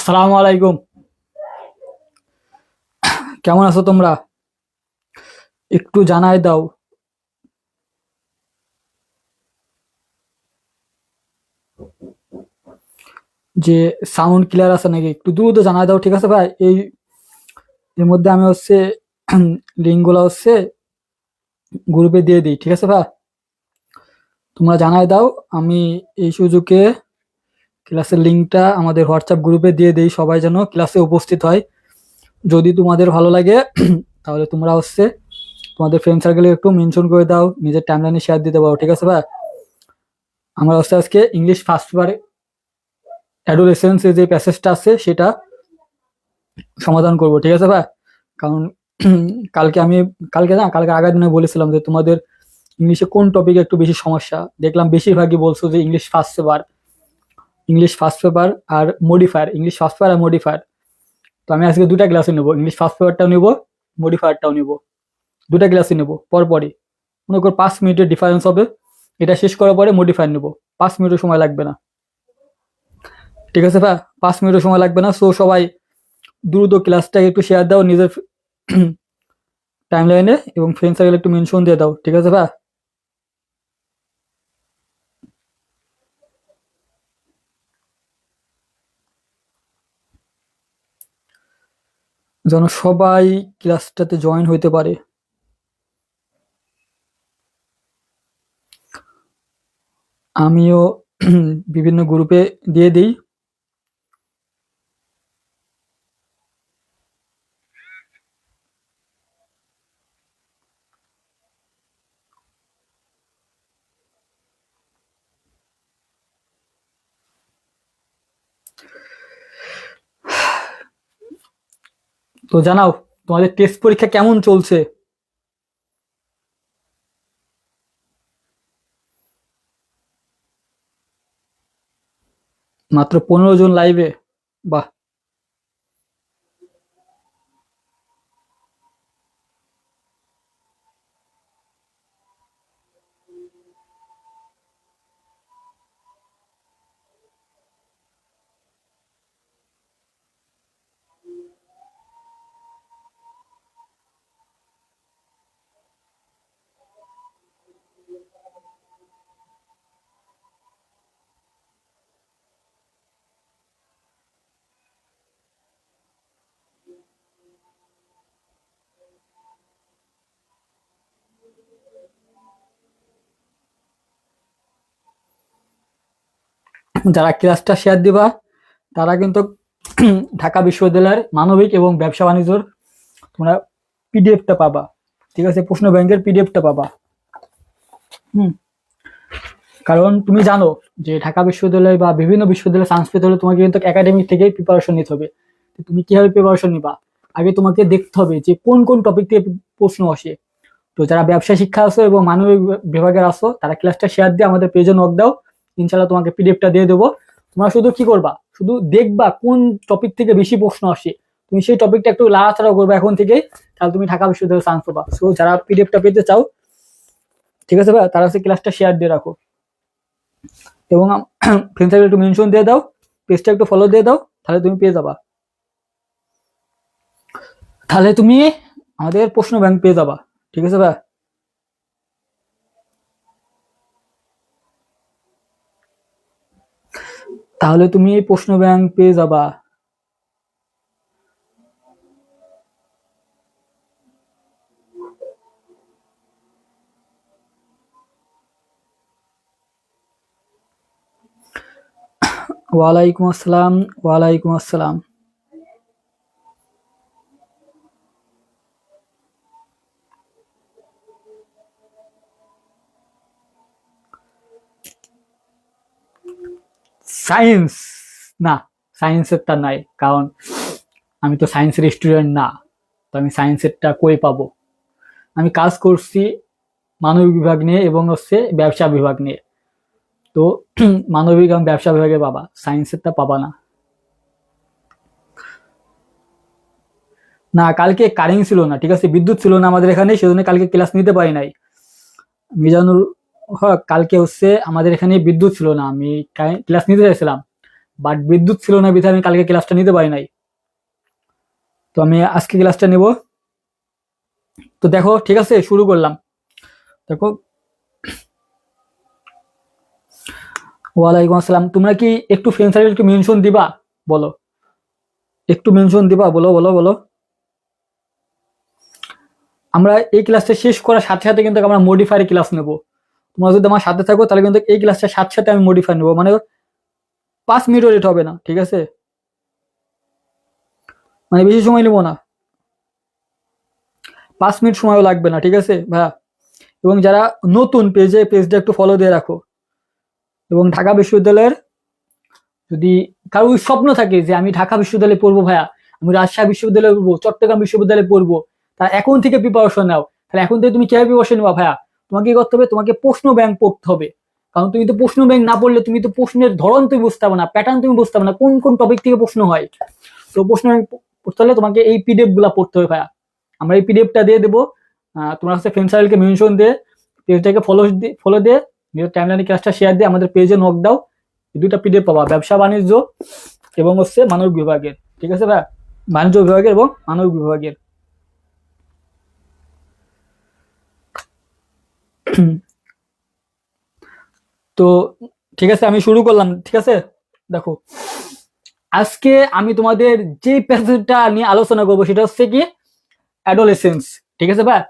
আসসালামু আলাইকুম। কেমন আছো তোমরা? একটু জানাই দাও যে সাউন্ড ক্লিয়ার আছে নাকি, একটু দ্রুত জানাই দাও, ঠিক আছে ভাই? এর মধ্যে আমি লিঙ্ক গুলা গ্রুপে দিয়ে দিই, ঠিক আছে ভাই? তোমরা জানাই দাও। আমি এই সুযোগে ক্লাসের লিঙ্কটা আমাদের হোয়াটসঅ্যাপ গ্রুপে দিয়ে দিই, সবাই যেন ক্লাসে উপস্থিত হয়। যদি তোমাদের ভালো লাগে তাহলে তোমরা তোমাদের ফ্রেন্ড সার্কেলে একটু মেনশন করে দাও, নিজের টাইমলাইনে শেয়ার দিতে পারো, ঠিক আছে ভাই? আমরা আজকে ইংলিশ ফার্স্ট পেপার অ্যাডোলেসেন্স এর যে প্যাসেজটা আছে সেটা সমাধান করব, ঠিক আছে ভাই? কারণ কালকে আমি কালকে আগের দিনে বলেছিলাম যে তোমাদের ইংলিশে কোন টপিকে একটু বেশি সমস্যা। দেখলাম বেশিরভাগই বলছো যে ইংলিশ ফার্স্ট পেপার আর মডিফায়ার, ইংলিশ ফার্স্ট পেপার আর মডিফায়ার। তো আমি আজকে দুটা ক্লাসে নেবো, ইংলিশ ফার্স্ট পেপারটাও নেবো, মডিফায়ারটাও নেবো। দুটা ক্লাসে নেবো পরপরই। মনে কর 5 মিনিটের ডিফারেন্স হবে। এটা শেষ করার পরে মডিফায়ার নেবো। 5 মিনিটও সময় লাগবে না, ঠিক আছে ভাই? 5 মিনিটও সময় লাগবে না। সো সবাই দ্রুত ক্লাসটাকে একটু শেয়ার দাও নিজের টাইমলাইনে, এবং ফ্রেন্ড সার্কেল একটু মেনশন দিয়ে দাও, ঠিক আছে ভাই? যেন সবাই ক্লাসটাতে জয়েন হইতে পারে। আমিও বিভিন্ন গ্রুপে দিয়ে দিই। তো জানাও তোমাদের টেস্ট পরীক্ষা কেমন চলছে। মাত্র 15 জন লাইভে? বাহ। যারা ক্লাসটা শেয়ার দিবা তারা কিন্তু ঢাকা বিশ্ববিদ্যালয়ের মানবিক এবং ব্যবসা বাণিজ্যর তোমরা পিডিএফটা পাবা, ঠিক আছে? প্রশ্ন ব্যাংকের পিডিএফটা পাবা। হুম। কারণ তুমি জানো যে ঢাকা বিশ্ববিদ্যালয় বা বিভিন্ন বিশ্ববিদ্যালয়ে চান্স পেতে হলে তোমাকে কিন্তু একাডেমিক থেকেই প্রিপারেশন নিতে হবে। তো তুমি কিভাবে প্রিপারেশন নিবা? আগে তোমাকে দেখতে হবে যে কোন কোন টপিক থেকে প্রশ্ন আসে। তো যারা ব্যবসায় শিক্ষা আছো এবং মানবিক বিভাগের আছো তারা ক্লাসটা শেয়ার দিয়ে আমাদের পেজে নক দাও। ইনশাল্লাহ তোমাকে পিডিএফটা দিয়ে দেবো। তোমরা শুধু কি করবা, শুধু দেখবা কোন টপিক থেকে বেশি প্রশ্ন আসে, তুমি সেই টপিকটা একটু লাড়াচাড়া করবে এখন থেকেই, তাহলে তুমি ঢাকা বিশ্ববিদ্যালয়ে চান্স পাবা। সো যারা পিডিএফটা পেতে চাও, ঠিক আছে ভাই, তারা ক্লাসটা শেয়ার দিয়ে রাখো এবং ফ্রেন্ড সার্কেল একটু মেনশন দিয়ে দাও, পেজটা একটু ফলো দিয়ে দাও, তাহলে তুমি পেয়ে যাবা। তাহলে তুমি আমাদের প্রশ্ন ব্যাংক পেয়ে যাবা, ঠিক আছে ভাই? তাহলে তুমি প্রশ্ন ব্যাংক পেয়ে যাবা। ওয়ালাইকুম আসসালাম। ওয়ালাইকুম আসসালাম। সায়েন্স? না, সায়েন্সেরটা নাই, কারণ আমি তো সায়েন্সের স্টুডেন্ট না। তো আমি সায়েন্সেরটা কই পাবো? আমি কাজ করছি মানবিক বিভাগ নিয়ে এবং ব্যবসা বিভাগ নিয়ে। তো মানবিক এবং ব্যবসা বিভাগে পাবা, সায়েন্সেরটা পাবা না। না, কালকে কারেন্ট ছিল না, ঠিক আছে? বিদ্যুৎ ছিল না আমাদের এখানে, সেজন্য কালকে ক্লাস নিতে পারি নাই। মিজানুর হক, কালকে আমাদের এখানে বিদ্যুৎ ছিল না, আমি ক্লাস নিতে চাইছিলাম, বাট বিদ্যুৎ ছিল না বিধায় আমি কালকে ক্লাসটা নিতে পারি নাই। তো আমি আজকে ক্লাসটা নেব। তো দেখো ঠিক আছে, শুরু করলাম। দেখো, ওয়ালাইকুম আসসালাম। তোমরা কি একটু ফ্রেন্ড সার্কেল একটু মেনশন দিবা? বলো, একটু মেনশন দিবা? বলো বলো বলো। আমরা এই ক্লাসটা শেষ করার সাথে সাথে কিন্তু আমরা মডিফায়ার ক্লাস নেব। তোমরা যদি আমার সাথে থাকো তাহলে কিন্তু এই ক্লাসটার সাথে সাথে আমি মডিফাই নেবো, মানে 5 মিনিটও লেট হবে না, ঠিক আছে? মানে বেশি সময় নেবো না, 5 মিনিট সময়ও লাগবে না, ঠিক আছে ভাইয়া? এবং যারা নতুন পেজটা একটু ফলো দিয়ে রাখো। এবং ঢাকা বিশ্ববিদ্যালয়ের যদি কারো স্বপ্ন থাকে যে আমি ঢাকা বিশ্ববিদ্যালয়ে পড়বো ভাইয়া, আমি রাজশাহী বিশ্ববিদ্যালয়ে পড়বো, চট্টগ্রাম বিশ্ববিদ্যালয়ে পড়বো, তা এখন থেকে প্রিপারেশন নাও। তাহলে এখন থেকে তুমি কিভাবে প্রিপারেশন নেবা ভাইয়া? তোমাকে কি করতে হবে? তোমাকে প্রশ্ন ব্যাংক পড়তে হবে। কারণ তুমি তো প্রশ্ন ব্যাংক না পড়লে তুমি তো প্রশ্নের ধরন তুমি বুঝতে পারবে না, প্যাটার্ন তুমি বুঝতে পারবে না, কোন কোন টপিক থেকে প্রশ্ন হয়। তো প্রশ্ন ব্যাংক পড়তে হলে তোমাকে এই পিডিএফ গুলা পড়তে হবে ভাইয়া। আমরা এই পিডিএফটা দিয়ে দেবো। তোমার কাছে ফ্রেন্ড সার্কেলকে মেনশন দিয়ে পেজটাকে ফলো দিয়ে টাইমলাইনে ক্লাসটা শেয়ার দিয়ে আমাদের পেজে নক দাও। দুইটা পিডিএফ পাবা, ব্যবসা বাণিজ্য এবং হচ্ছে মানবিক বিভাগের, ঠিক আছে ভাই? বাণিজ্য বিভাগের এবং মানবিক বিভাগের। তো ঠিক আছে, আমি শুরু করলাম, ঠিক আছে? দেখো, আজকে আমি তোমাদের যে প্যাসেজটা নিয়ে আলোচনা করবো সেটা হচ্ছে কি অ্যাডোলেসেন্স, ঠিক আছে ভাই?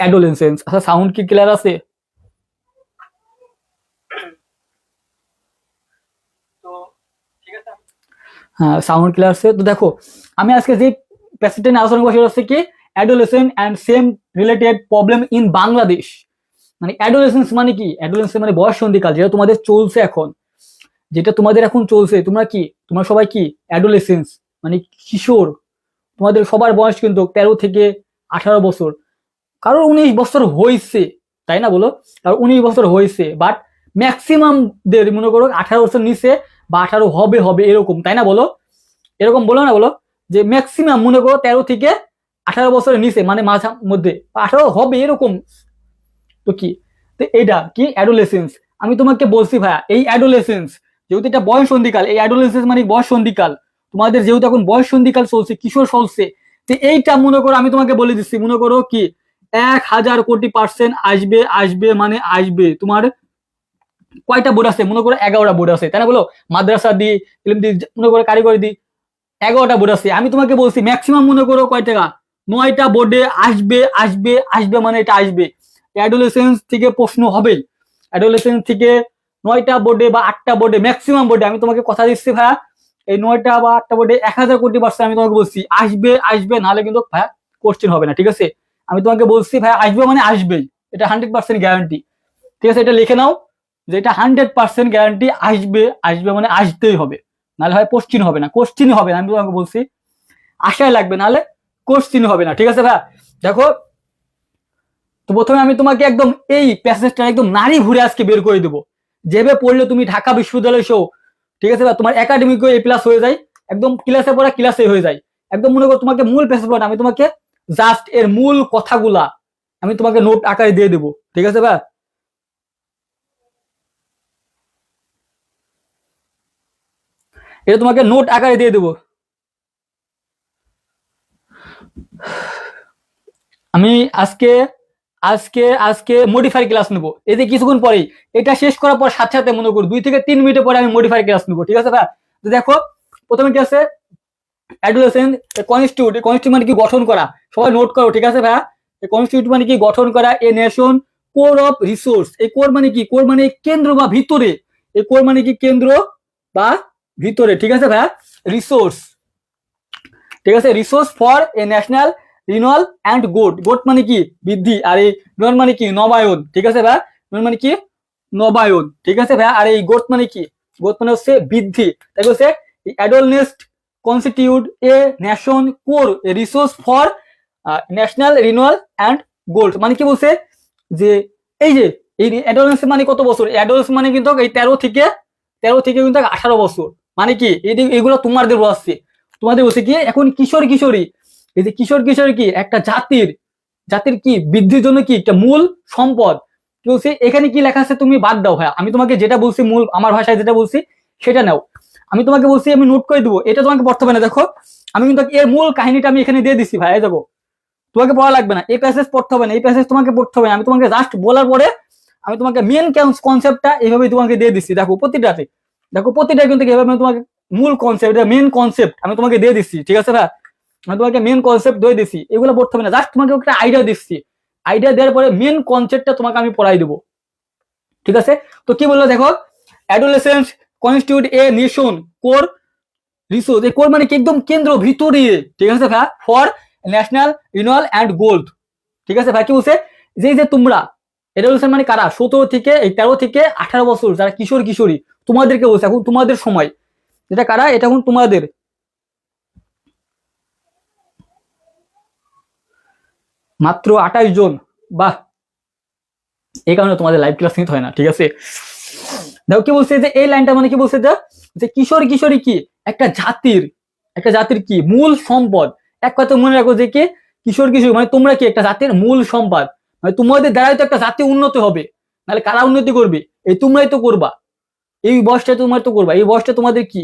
অ্যাডোলেসেন্স। আচ্ছা, সাউন্ড কি ক্লিয়ার আছে? হ্যাঁ, সাউন্ড ক্লিয়ার আছে। তো দেখো, আমি আজকে যে প্যাসেজটা নিয়ে আলোচনা করবো সেটা হচ্ছে কি adolescent and same related problem in Bangladesh. মানে অ্যাডোলেসেন্স মানে কি? অ্যাডোলেসেন্স মানে বয়ঃসন্ধিকাল, যেটা তোমাদের চলছে এখন, যেটা তোমাদের এখন চলছে। তোমরা সবাই কি অ্যাডোলেসেন্স মানে কিশোর। তোমাদের সবার বয়স কিন্তু 13 থেকে 18 বছর, কারোর 19 বছর হয়েছে, তাই না বলো? কারোর 19 বছর হয়েছে, বাট ম্যাক্সিমাম দের মনে করো 18 বছর নিচে বা 18 হবে হবে এরকম, তাই না বলো? এরকম বলো না, বলো যে ম্যাক্সিমাম মনে করো 13 থেকে 18 বছরের নিচে, মানে মাঝে মধ্যে 18 হবে এরকম। তো কি, তো এটা কি অ্যাডোলেসেন্স। আমি তোমাকে বলছি ভাইয়া, এই অ্যাডোলেসেন্স যেহেতু এটা বয়স সন্ধিকাল, এই অ্যাডোলেসেন্স মানে বয়স সন্ধিকাল। তোমাদের যেহেতু এখন বয়স সন্ধিকাল চলছে, কিশোর চলছে, তো এইটা মনে করো আমি তোমাকে বলে দিচ্ছি, মনে করো কি 1000 কোটি% আসবে আসবে মানে আসবে। তোমার কয়টা বোর্ড আছে? মনে করো 11টা বোর্ড আছে, তাই না বলো? মাদ্রাসা দি, ইলম দি, মনে করো কারিগরি দি, 11টা বোর্ড আছে। আমি তোমাকে বলছি ম্যাক্সিমাম মনে করো কয় টাকা, 9টা বোর্ডে আসবে আসবে আসবে মানে এটা আসবে। অ্যাডোলেসেন্স থেকে প্রশ্ন হবেই। অ্যাডোলেসেন্স থেকে 9টা বোর্ডে বা 8টা বোর্ডে, ম্যাক্সিমাম বোর্ডে আমি তোমাকে কথা দিচ্ছি ভাইয়া, এই 9টা বা 8টা বোর্ডে 1000 কোটি% আমি তোমাকে বলছি আসবে আসবে, নাহলে কিন্তু ভাইয়া কোশ্চেন হবে না, ঠিক আছে? আমি তোমাকে বলছি ভাইয়া আসবে মানে আসবেই, এটা 100% গ্যারান্টি, ঠিক আছে? এটা লিখে নাও যে এটা 100% গ্যারান্টি, আসবে আসবে মানে আসতেই হবে, নাহলে হয় কোশ্চিন হবে না, কোশ্চিনই হবে না। আমি তোমাকে বলছি আশায় লাগবে, নাহলে কোশ্চিন হবে না, ঠিক আছে ভাই? দেখো, তো প্রথমে আমি তোমাকে একদম এই প্যাসেজটা একদম নারী ঘুরে আজকে বের করে দেবো, যেভাবে পড়লে তুমি ঢাকা বিশ্ববিদ্যালয় সহ, ঠিক আছে ভাই, তোমার একাডেমিক A+ হয়ে যায়, একদম ক্লাসে পড়া ক্লাসে হয়ে যায়। একদম মনে করো তোমাকে মূল প্যাসেজ পড়া, আমি তোমাকে জাস্ট এর মূল কথাগুলা আমি তোমাকে নোট আকারে দিয়ে দেবো, ঠিক আছে ভাই? এটা তোমাকে নোট আকারে দিয়ে দেবো। আমি আজকে আজকে আজকে মডিফাই ক্লাস নেবো, এই যে কিছুক্ষণ পরেই এটা শেষ করার পর সাথে সাথে মনে করো 2 থেকে 3 মিনিটের পরে আমি মডিফাই ক্লাস নেবো, ঠিক আছে ভাই? তো দেখো, প্রথমে কি আছে অ্যাডোলেসেন্ট কনস্টিটিউট। কনস্টিটিউট মানে কি? গঠন করা। সবাই নোট করো, ঠিক আছে ভাই? কনস্টিটিউট মানে কি? গঠন করা। এ নেশন কোর অফ রিসোর্স। এই কোর মানে কি? কোর মানে কেন্দ্র বা ভিতরে। এই কোর মানে কি? কেন্দ্র বা ভিতরে, ঠিক আছে ভাই? রিসোর্স, ঠিক আছে? Resource for a national renewal and goat. Goat মানে কি? বৃদ্ধি। আর এই রিনুয়াল মানে কি? নবায়ন, ঠিক আছে ভাই? রিনুয়াল মানে কি? নবায়ন, ঠিক আছে ভাই? আর এই গোট মানে কি? গোট মানে হচ্ছে বৃদ্ধি। তাই হচ্ছে adolescent constitute a nation core a resource for national renewal and gold. মানে কি বলছে যে এই যে এই অ্যাডোলেন্স মানে কত বছর? অ্যাডোলেন্স মানে কিন্তু এই 13 থেকে কিন্তু 18 বছর। মানে কি এগুলো তোমাদের বলছে, তোমাদের বলছে কি এখন কিশোর কিশোরী। এই যে কিশোর কিশোরী কি একটা জাতির কি বৃদ্ধির জন্য কি একটা মূল সম্পদ। বলছি এখানে কি লেখা আছে তুমি বাদ দাও ভাই, আমি তোমাকে যেটা বলছি মূল আমার ভাষায় যেটা বলছি সেটা নাও। আমি তোমাকে বলছি আমি নোট করে দেবো, এটা তোমাকে পড়তে হবে না। দেখো আমি কিন্তু এর মূল কাহিনীটা আমি এখানে দিয়ে দিচ্ছি ভাই। দেখো তোমাকে পড়া লাগবে না, এই প্যাসেজ পড়তে হবে না, এই প্যাসেজ তোমাকে পড়তে হবে না। আমি তোমাকে জাস্ট বলার পরে আমি তোমাকে মেন কনসেপ্টটা এইভাবে তোমাকে দিয়ে দিচ্ছি। দেখো প্রতিটাতে, দেখো প্রতিটা কিন্তু এইভাবে আমি তোমাকে মূল কনসেপ্ট, মেন কনসেপ্ট আমি তোমাকে দিয়ে দিচ্ছি। ঠিক আছে ভাই, আমি তোমাকে মেন কনসেপ্ট দিয়ে দিচ্ছি, এগুলো পড়তে হবে না, জাস্ট তোমাকে একটা আইডিয়া দিচ্ছি। আইডিয়া দেওয়ার পরে মেন কনসেপ্টটা তোমাকে আমি পড়াই দেবো। ঠিক আছে, তো কি বললো দেখো, adolescence constitute a nation core resource. এই কোর মানে কি একদম কেন্দ্র ভিতরে। ঠিক আছে ভাই, for national renewal and gold. ঠিক আছে ভাই, কি বলছে যে তোমরা অ্যাডোলেসেন্ট মানে কারা, 17 থেকে 13 থেকে 18 বছর যারা কিশোর কিশোরী, তোমাদেরকে বলছে এখন তোমাদের সময়। যেটা কারা, এটা এখন তোমাদের মাত্র 28 জন। বাহ, এই কারণে তোমাদের লাইভ ক্লাস নিতে হয় না। ঠিক আছে, দেখো কি বলছে যে এই লাইনটা মানে কি বলছে যে কিশোর কিশোরী কি একটা জাতির কি মূল সম্পদ। এক কথা মনে রাখো যে কি কিশোর কিশোরী মানে তোমরা কি একটা জাতির মূল সম্পদ। মানে তোমাদের দ্বারাই তো একটা জাতি উন্নত হবে, নাহলে কারা উন্নতি করবে, এই তোমরাই তো করবা। এই বয়সটা তোমার তো করবা, এই বয়সটা তোমাদের কি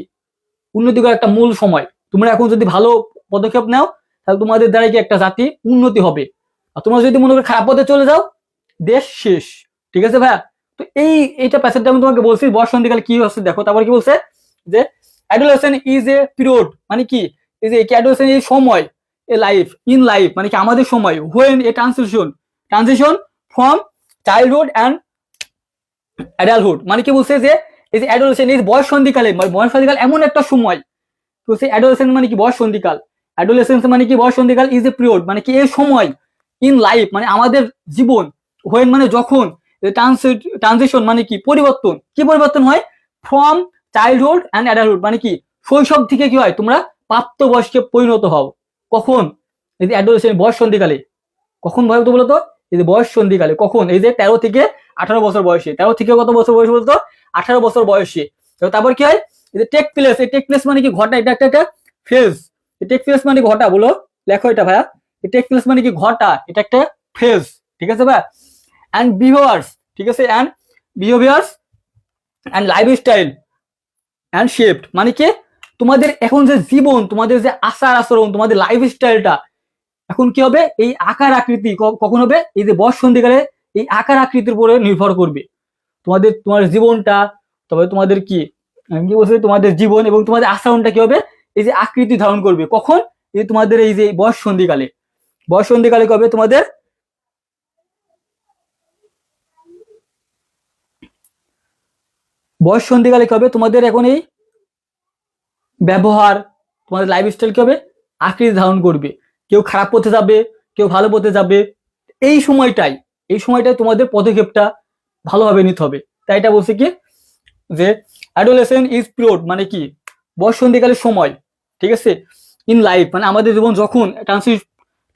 উন্নতি করার একটা মূল সময়। তোমরা এখন যদি ভালো পদক্ষেপ নাও তাহলে তোমাদের দ্বারাই কি একটা জাতি উন্নতি হবে। আর তোমরা যদি মনে করো খারাপ পথে চলে যাও, দেশ শেষ। ঠিক আছে ভাইয়া, তো এইটা প্যাসেজটা আমি তোমাকে বলছি বর্ষন্তিকালে কি হচ্ছে দেখো। তারপর কি বলছে যে অ্যাডোলেসেন্স ইজ এ পিরিয়ড মানে কি, এই যে অ্যাডোলেসেন্স এই সময়, এ লাইফ ইন লাইফ মানে কি আমাদের সময়, when a transition from childhood and adulthood. মানে কি বলছে যে এই যে অ্যাডোলেসেন্স এই বয়ঃসন্ধিকালে, বয়ঃসন্ধিকাল এমন একটা সময়। তো সেই অ্যাডোলেসেন্স মানে কি বয়ঃসন্ধিকাল, অ্যাডোলেসেন্স মানে কি বয়ঃসন্ধিকাল ইজ এ পিরিয়ড মানে কি এই সময়, ইন লাইফ মানে আমাদের জীবন, হোয়েন মানে যখন, ট্রানজিশন মানে কি পরিবর্তন, কি পরিবর্তন হয়, ফ্রম চাইল্ডহুড অ্যান্ড অ্যাডাল্টহুড মানে কি শৈশব থেকে কি হয় তোমরা প্রাপ্তবয়স্কে পরিণত হও। কখন, এই যে অ্যাডোলেসেন্ট বয়ঃসন্ধিকালে। কখন ভয় তো বলতো, এই যে বয়ঃসন্ধিকালে। কখন, এই যে 13 থেকে 18 বছর বয়সে। 13 থেকে কত বছর বয়সে বলতো, 18 বছর বয়সে। তারপর কি হয়, এই যে টেক প্লেস, এই টেক প্লেস মানে কি ঘটা, এটা একটা ফেজ। টেক প্লেস মানে ঘটা, বলো লেখো এটা ভাইয়া। টেক প্লেস মানে কি ঘটা, এটা একটা ফেজ। ঠিক আছে ভাই, অ্যান্ড বিহেভিয়ার্স, ঠিক আছে, and behaviours and lifestyle and shaped মানে কি তোমাদের এখন যে জীবন, তোমাদের যে আচার আচরণ, তোমাদের লাইফস্টাইলটা এখন কি হবে, এই আকার আকৃতি কখন হবে, এই যে বয়ঃসন্ধিকালে এই আকার আকৃতির উপরে নির্ভর করবে তোমার জীবনটা। তবে তোমাদের কি কি বলছে, তোমাদের জীবন এবং তোমাদের আচরণটা কি হবে, এই যে আকৃতি ধারণ করবে। কখন, এই তোমাদের এই যে বয়ঃসন্ধিকালে। বয়ঃসন্ধিকালে কি হবে তোমাদের, বয়ঃসন্ধিকালে কি হবে তোমাদের এখন এই ব্যবহার, তোমাদের লাইফস্টাইল কি হবে আকৃতি ধারণ করবে। কেউ খারাপ পথে যাবে, কেউ ভালো পথে যাবে। এই সময়টাই তোমাদের পদক্ষেপটা ভালোভাবে নিতে হবে। তাই এটা বলছে কি যে অ্যাডোলেসেন্ট ইজ পিরিয়ড মানে কি বয়ঃসন্ধিকালের সময়। ঠিক আছে, ইন লাইফ মানে আমাদের জীবন যখন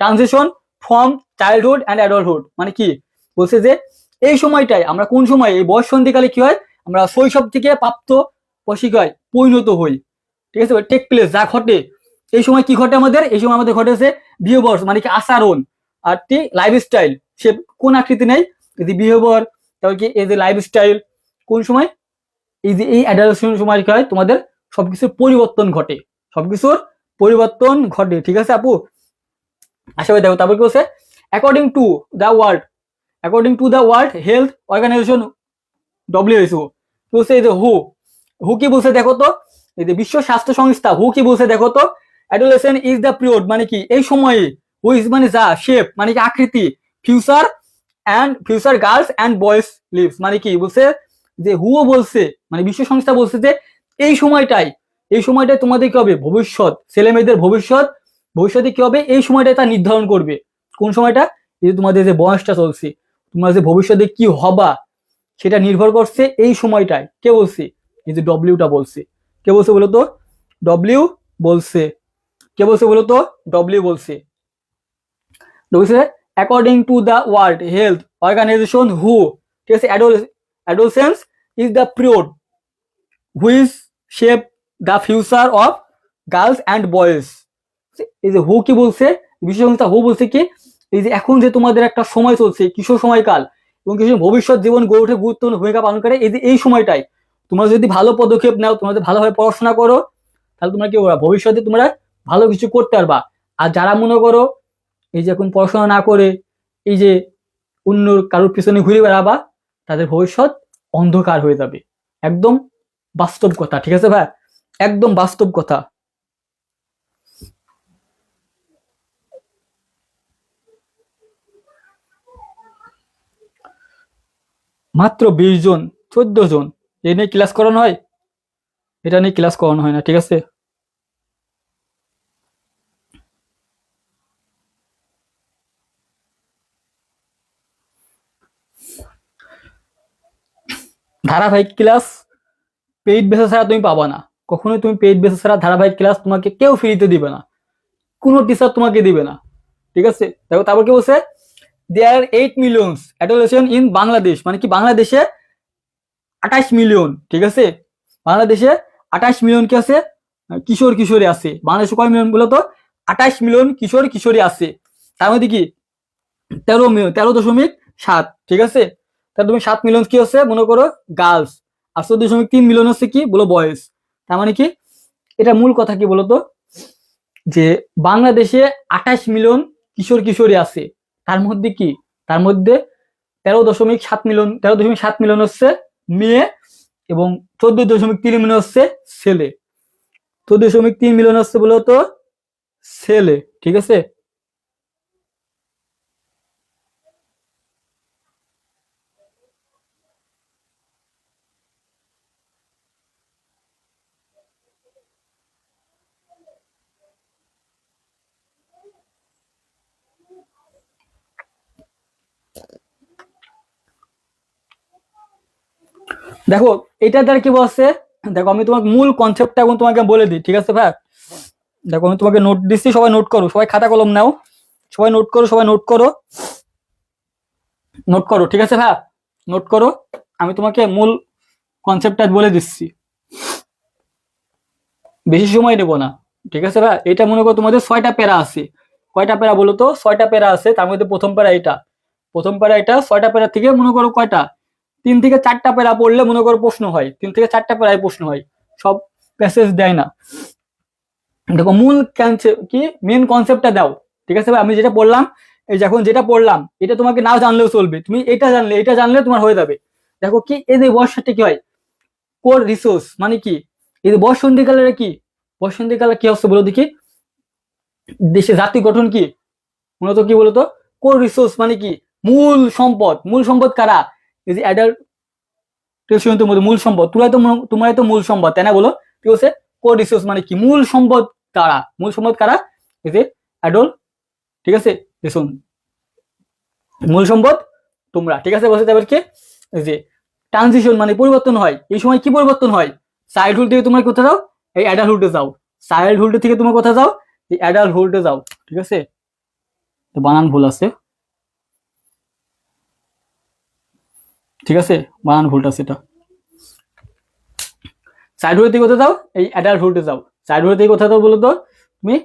transition from childhood and adulthood মানে কি বলছে যে এই সময়টাই আমরা কোন সময়, এই বয়ঃসন্ধিকালে কি হয় আমরা শৈশব থেকে প্রাপ্ত বয়সী হয় পরিণত হই। ঠিক আছে, টেক প্লেস যা ঘটে, এই সময় কি ঘটে আমাদের, এই সময় আমাদের ঘটেছে বিহেভিয়ার্স মানে কি আচরণ, আর কি লাইফস্টাইল, সে কোন আকৃতি নেই, এই যে বিহেভিয়ার, তারপর কি এই যে লাইফস্টাইল, কোন সময়, এই যে এই অ্যাডাল্টের সময় কি হয় তোমাদের সবকিছুর পরিবর্তন ঘটে, সবকিছুর পরিবর্তন ঘটে। ঠিক আছে আপু, আশা করি দেখো। তারপর কি বলছে, according to the World Health Organization WHO বলছে, এই যে হু কি বলছে দেখো তো, এই যে বিশ্ব স্বাস্থ্য সংস্থা হু কি বলছে দেখো তো, অ্যাডোলেসেন্ট ইজ দ্য পিরিয়ড মানে কি এই সময়ে, হুইচ মানে যা, শেপ মানে কি আকৃতি, future girls and boys lives মানে কি বলছে যে হুও বলছে মানে বিশ্ব সংস্থা বলছে যে এই সময়টাই তোমাদের কি হবে ভবিষ্যৎ, ছেলে মেয়েদের ভবিষ্যতে কি হবে এই সময়টাই তা নির্ধারণ করবে। কোন সময়টা, এই যে তোমাদের যে বয়সটা চলছে, তোমরা যে ভবিষ্যতে কি হবা সেটা নির্ভর করছে এই সময়টায়। কে বলছে, এই যে ডব্লিউটা বলছে। কে বলছে বলো তো, ডব্লিউ বলছে। কে বলছে বলো তো, ডব্লিউ বলছে। According to the World Health Organization হু, ঠিক আছে, adolescence is the period which shape the future of girls and boys. এই যে হু কি বলছে, বিশ্ব সংস্থা হু বলছে কি এই যে এখন যে তোমাদের একটা সময় চলছে কিশোর সময়কাল এবং কিশোর ভবিষ্যৎ জীবন গড়ে ওঠে গুরুত্বপূর্ণ ভূমিকা পালন করে, এই যে এই সময়টাই তোমরা যদি ভালো পদক্ষেপ নাও, তোমরা যদি ভালোভাবে পড়াশোনা করো, তাহলে তোমরা কি করবা, ভবিষ্যতে তোমরা ভালো কিছু করতে পারবা। আর যারা মনে করো এই যে এখন পড়াশোনা না করে এই যে অন্য কারোর পিছনে ঘুরে বেড়াবা, তাদের ভবিষ্যৎ অন্ধকার হয়ে যাবে। একদম বাস্তব কথা, ঠিক আছে ভাই, একদম বাস্তব কথা। মাত্র 20 জন, 14 জন, এ নিয়ে ক্লাস করানো হয়? এটা নিয়ে ক্লাস করানো হয় না, ঠিক আছে। ধারাবাহিক ক্লাস পেইড বেসিস ছাড়া তুমি পাবা না, কখনোই তুমি পেইড বেসিস ছাড়া ধারাবাহিক ক্লাস তোমাকে কেউ ফ্রিতে দিবে না, কোনো টিচার তোমাকে দিবে না, ঠিক আছে। দেখো তারপর কি বলছে, দেয়ার 8 মিলিয়ন অ্যাডোলেসেন্ট ইন বাংলাদেশ, মানে কি বাংলাদেশে 28 মিলিয়ন, ঠিক আছে, বাংলাদেশে 28 মিলিয়ন কি আছে, কিশোর কিশোরী আছে। বাংলাদেশে কয় মিলিয়ন বলো তো, 28 মিলিয়ন কিশোর কিশোরী আছে। তার মধ্যে কি 13.7, ঠিক আছে, 13.7 মিলিয়ন কি হচ্ছে মনে করো গার্লস, আর 14.3 মিলিয়ন হচ্ছে কি বলো বয়েজ। তার মানে কি, এটা মূল কথা কি বলতো, যে বাংলাদেশে 28 মিলিয়ন কিশোর কিশোরী আছে, তার মধ্যে কি, তার মধ্যে 13.7 মিলিয়ন হচ্ছে মেয়ে এবং 14.3 মিলিয়ন হচ্ছে ছেলে, 14.3 মিলিয়ন হচ্ছে বলতো ছেলে, ঠিক আছে। দেখো এটা দ্বারা কি বলছে, দেখো আমি তোমাকে মূল কনসেপ্টটা এখন তোমাকে বলে দিই, ঠিক আছে ভাই। দেখো আমি তোমাকে নোট দিচ্ছি, সবাই নোট করো, সবাই খাতা কলম নাও, সবাই নোট করো, সবাই নোট করো, নোট করো, ঠিক আছে ভাই, নোট করো। আমি তোমাকে মূল কনসেপ্টটা বলে দিচ্ছি, বেশি সময় নেবো না, ঠিক আছে ভাই। এটা মনে করো তোমাদের 6টা প্যারা আছে, কয়টা প্যারা বলো তো, 6টা প্যারা আছে। তার মধ্যে প্রথম প্যারা এটা, প্রথম প্যারা এটা, 6টা প্যারা থেকে মনে করো কয়টা, 3 থেকে 4টা প্যারা পড়লে মনে করো প্রশ্ন হয়, 3 থেকে 4টা প্যারায় প্রশ্ন হয়, সব প্যাসেজ দেয় না। দেখো মূল কি মেন কনসেপ্টটা দাও, ঠিক আছে ভাই। আমি যেটা বললাম, এই যখন যেটা পড়লাম এটা তোমাকে না জানলেও চলবে, তুমি এটা জানলে তোমার হয়ে যাবে। দেখো কি এই যে বর্ষাটা কি হয়, কোর রিসোর্স মানে কি, এই যে বসন্তীকালে কি, বসন্তীকালে কি হচ্ছে বলো দেখি, দেশে জাতি গঠন কি, মূলত কি বলতো, কোর রিসোর্স মানে কি, মূল সম্পদ, মূল সম্পদ কারা, এই যে অ্যাডাল্ট মূল সম্পদ, তোমরাই তো মূল সম্পদ, তাই না বলো, ঠিক আছে। কোর রিসোর্স মানে কি, মূল সম্পদ কারা, মূল সম্পদ কারা, এই যে অ্যাডল্ট, ঠিক আছে, দেখুন মূল সম্পদ তোমরা, ঠিক আছে। বলছে তারপর কি, এই যে ট্রানজিশন মানে পরিবর্তন হয়, এই সময় কি পরিবর্তন হয়, চাইল্ডহুড থেকে তোমরা কোথায় যাও, এই অ্যাডাল্টহুডে যাও, চাইল্ডহুড থেকে তোমরা কোথায় যাও, এই অ্যাডাল্টহুডে যাও, ঠিক আছে। বানান ভুল আছে, ঠিক আছে, বানান ভুলটা সেটা, চাইল্ডহুড থেকে কোথায় যাও, এই অ্যাডাল্টহুডে যাও, চাইল্ডহুড থেকে কোথায় যাও বলো তো, তুমি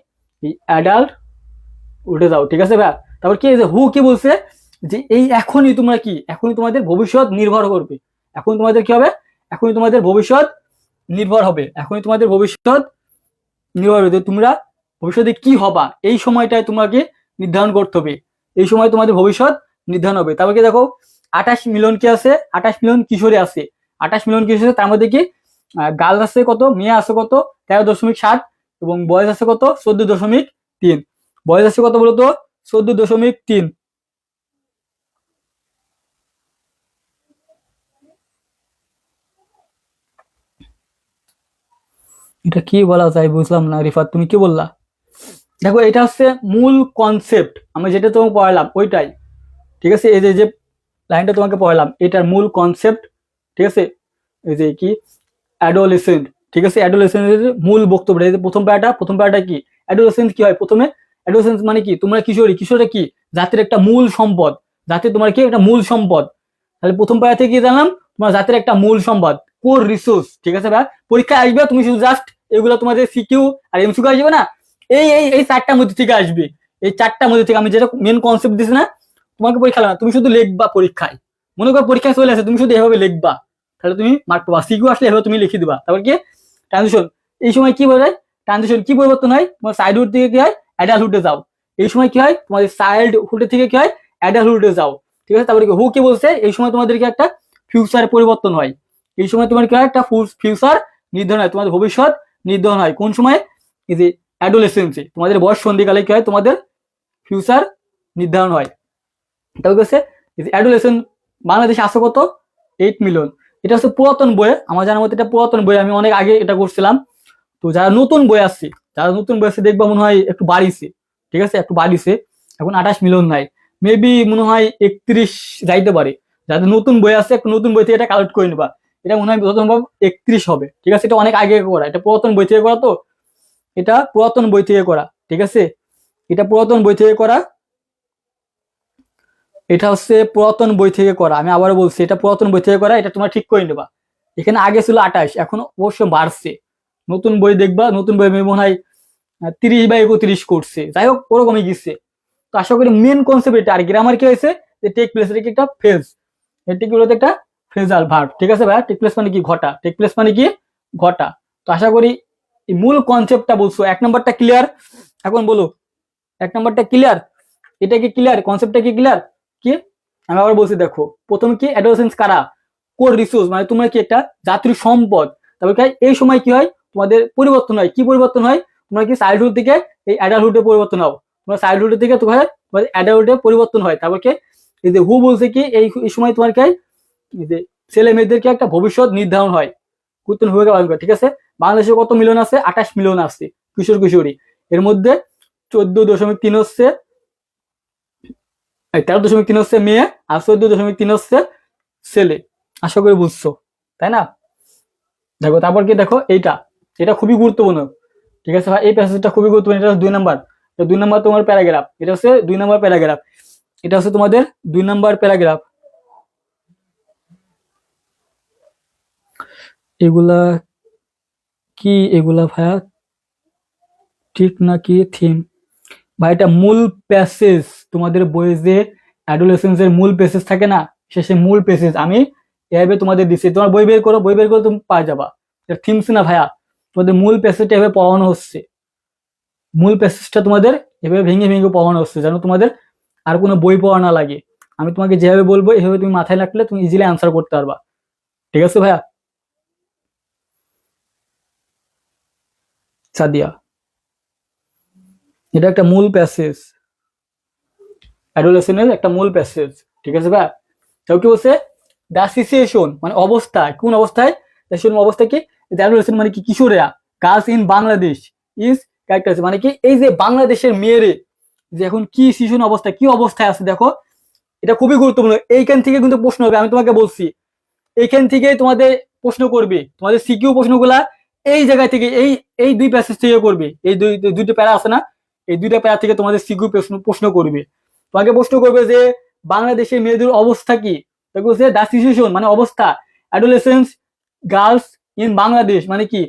এই অ্যাডাল্ট উঠে যাও, ঠিক আছে ভাই। তারপর কি হু কি বলছে, যে এই এখনই তোমরা কি, এখনই তোমাদের ভবিষ্যৎ নির্ভর করবে, এখন তোমাদের কি হবে, এখনই তোমাদের ভবিষ্যৎ নির্ভর হবে, এখনই তোমাদের ভবিষ্যৎ নির্ভর হবে, তোমরা ভবিষ্যতে কি হবা এই সময়টায় তোমাকে নির্ধারণ করতে হবে, এই সময় তোমাদের ভবিষ্যৎ নির্ধারণ হবে। তারপর কি দেখো 28 মিলিয়ন কি আছে, 28 মিলিয়ন কিশোরী আছে, 28 মিলিয়ন কিশোরী, তার মধ্যে কি গার্লস আছে কত, মেয়ে আছে কত 13.7, এবং বয়েজ আছে কত 14.3, বয়েজ আছে কত বলতো 14.3। এটা কি বলা যায় বুঝলাম না, রিফাত তুমি কি বললা। দেখো এটা হচ্ছে মূল কনসেপ্ট, আমি যেটা তোমাকে পড়ালাম ওইটাই, ঠিক আছে। এই যে লাইনটা তোমাকে পড়ালাম এটার মূল কনসেপ্ট, ঠিক আছে। এই যে কি অ্যাডোলেসেন্ট, ঠিক আছে, অ্যাডোলেসেন্টের মূল বক্তব্য, এই যে প্রথম প্যারাটা কি, অ্যাডোলেসেন্ট কি হয় প্রথমে, অ্যাডোলেসেন্স মানে কি, তোমরা কিশোরী, কিশোরটা কি জাতির একটা মূল সম্পদ, জাতির তোমার কি একটা মূল সম্পদ। তাহলে প্রথম প্যারা থেকে কি জানলাম, তোমার জাতির একটা মূল সম্পদ, কোর রিসোর্স, ঠিক আছে ভাই। পরীক্ষায় আসবে তুমি শুধু জাস্ট এগুলো তোমাদের সিকিউ আর এমসিকিউ আসবে না, এই 4টার মধ্যে থেকে আসবে, এই 4টার মধ্যে থেকে আমি যেটা মেন কনসেপ্ট দিছি না, তোমাকে পরীক্ষা না, তুমি শুধু লিখবা পরীক্ষায়, মনে করো পরীক্ষায় চলে আসে, তুমি শুধু এভাবে লিখবা, তাহলে তুমি মার্ক পাবা। সিকিউ আসলে এভাবে তুমি লিখে দিবা। তারপর কি ট্রানজিশন, এই সময় কি বলে ট্রানজিশন কি পরিবর্তন হয়, তোমার চাইল্ডহুড থেকে কি হয় অ্যাডাল্টহুডে যাও। এই সময় কি হয় তোমাদের চাইল্ডহুড থেকে কি হয় অ্যাডাল্টহুডে যাও, ঠিক আছে। তারপরে হু কি বলছে, এই সময় তোমাদেরকে একটা ফিউচার পরিবর্তন হয়। এই সময় তোমার কি হয় একটা ফিউচার নির্ধারণ হয়, তোমাদের ভবিষ্যৎ নির্ধারণ হয়। কোন সময়, এই যে অ্যাডোলেসেন্সে, তোমাদের বয়স সন্ধিকালে কি হয় তোমাদের ফিউচার নির্ধারণ হয়। তারপর হচ্ছে অ্যাডোলেসেন্ট বাংলাদেশে আসে কত 8 মিলিয়ন। এটা হচ্ছে পুরাতন বই, আমার জানার মতে এটা পুরাতন বই, আমি অনেক আগে এটা করছিলাম। তো যারা নতুন বই আসছে, যারা নতুন বই আসছে দেখবা মনে হয় একটু বাড়িছে, ঠিক আছে, একটু বাড়িছে, এখন 28 মিলিয়ন নাই, মেবি মনে হয় 31 যাইতে পারে। যাদের নতুন বই আছে একটু নতুন বই থেকে এটা কালেক্ট করে নিবা, এটা মনে হয় যত সম্ভব 31 হবে, ঠিক আছে। এটা অনেক আগে করা, এটা পুরাতন বই থেকে করা, তো এটা পুরাতন বই থেকে করা, ঠিক আছে, এটা পুরাতন বই থেকে করা, এটা হচ্ছে পুরাতন বই থেকে করা। আমি আবারও বলছি এটা পুরাতন বই থেকে করা, এটা তোমরা ঠিক করে নেবা। এখানে আগে ছিল 28, এখন অবশ্য বাড়ছে। নতুন বই দেখবা, নতুন বই মনে হয় 30 বা 31 করছে, যাই হোক ওরকমই গেছে। তো আশা করি মেন কনসেপ্ট এটা। আর গ্রামার কি হয়েছে, যে টেক প্লেস, এটা কি একটা ফেজ, এটি হলো একটা ফেজাল ভার্ব, ঠিক আছে ভাই। টেক প্লেস মানে কি ঘটা, টেক প্লেস মানে কি ঘটা। তো আশা করি এই মূল কনসেপ্টটা বলছো, 1 নম্বরটা ক্লিয়ার। এখন বলো 1 নম্বরটা ক্লিয়ার, এটা কি ক্লিয়ার, কনসেপ্টটা কি ক্লিয়ার? কি আমি আবার বলছি, দেখো প্রথম কি অ্যাডোলেসেন্স কারা, কোর রিসোর্স, মানে তোমরা কি একটা জাতির সম্পদ। তারপর কি এই সময় কি হয় তোমাদের পরিবর্তন হয়, কি পরিবর্তন হয়, তোমরা কি চাইল্ডহুড থেকে এই অ্যাডাল্টহুডে পরিবর্তন হও, তোমরা চাইল্ডহুড থেকে তোমার অ্যাডাল্টহুডে পরিবর্তন হয়। তারপর কি এই যে হু বলছে কি এই সময় তোমার কি যে ছেলে মেয়েদেরকে একটা ভবিষ্যৎ নির্ধারণ হয়, গুরুত্বপূর্ণ ভূমিকা পালন করে, ঠিক আছে। বাংলাদেশে কত মিলিয়ন আছে, 28 মিলিয়ন আছে কিশোর কিশোরী, এর মধ্যে 14.3 হচ্ছে 13.3 হচ্ছে মেয়ে, আর 14.3 হচ্ছে ছেলে। আশা করি বুঝছো, তাই না? দেখো তারপর কি দেখো এইটা, এটা খুবই গুরুত্বপূর্ণ, ঠিক আছে ভাই। এই প্যাসেজটা খুবই গুরুত্বপূর্ণ, এটা 2 নাম্বার, 2 নাম্বার তোমার প্যারাগ্রাফ, এটা হচ্ছে 2 নাম্বার প্যারাগ্রাফ, এটা হচ্ছে তোমাদের 2 নাম্বার প্যারাগ্রাফ। এগুলা কি, এগুলা ভাইয়া ঠিক নাকি থিম? ভাই এটা মূল প্যাসেজ, তোমাদের বইয়ে যে অ্যাডোলেসেন্সের মূল প্যাসেজ থাকে না, শেষে মূল প্যাসেজ আমি এভাবে তোমাদের দিচ্ছি, তোমার বই বের করো, বই বের করে তুমি পাই যাবা। এটা থিমস না ভাইয়া, তোমাদের মূল প্যাসেজটা এভাবে পড়ানো হচ্ছে, মূল প্যাসেজটা তোমাদের এভাবে ভেঙে ভেঙে পড়ানো হচ্ছে, যেন তোমাদের আর কোনো বই পড়া না লাগে। আমি তোমাকে যেভাবে বলবো এভাবে তুমি মাথায় রাখলে তুমি ইজিলি অ্যান্সার করতে পারবা, ঠিক আছে ভাইয়া। সাদিয়া, এটা একটা মূল প্যাসেজ, অ্যাডোলেসেন্সের একটা মূল প্যাসেজ, ঠিক আছে ভাইয়া। তাও কি বলছে, দ্য সিচুয়েশন মানে অবস্থা, কোন অবস্থায়, অবস্থা কি, অ্যাডোলেসেন্ট মানে কি কিশোরেরা, girls in Bangladesh is character, মানে কি এই যে বাংলাদেশের মেয়েরে যে এখন কি সিচুয়েশন অবস্থা, কি অবস্থায় আছে, দেখো এটা খুবই গুরুত্বপূর্ণ। এইখান থেকে কিন্তু প্রশ্ন হবে, আমি তোমাকে বলছি এইখান থেকে তোমাদের প্রশ্ন করবে, তোমাদের সিকিউ প্রশ্নগুলা এই জায়গায় থেকে এই 2 প্যাসেজ থেকে করবে, এই দুইটা প্যারা আছে না, এই 2টা প্যারা থেকে তোমাদের সিকিউ প্রশ্ন করবে। তোমাকে প্রশ্ন করবে যে বাংলাদেশের মেয়েদের অবস্থা কি, বলছে দ্য সিচুয়েশন মানে অবস্থা, অ্যাডোলেসেন্স গার্লস ইন বাংলাদেশ মানে কি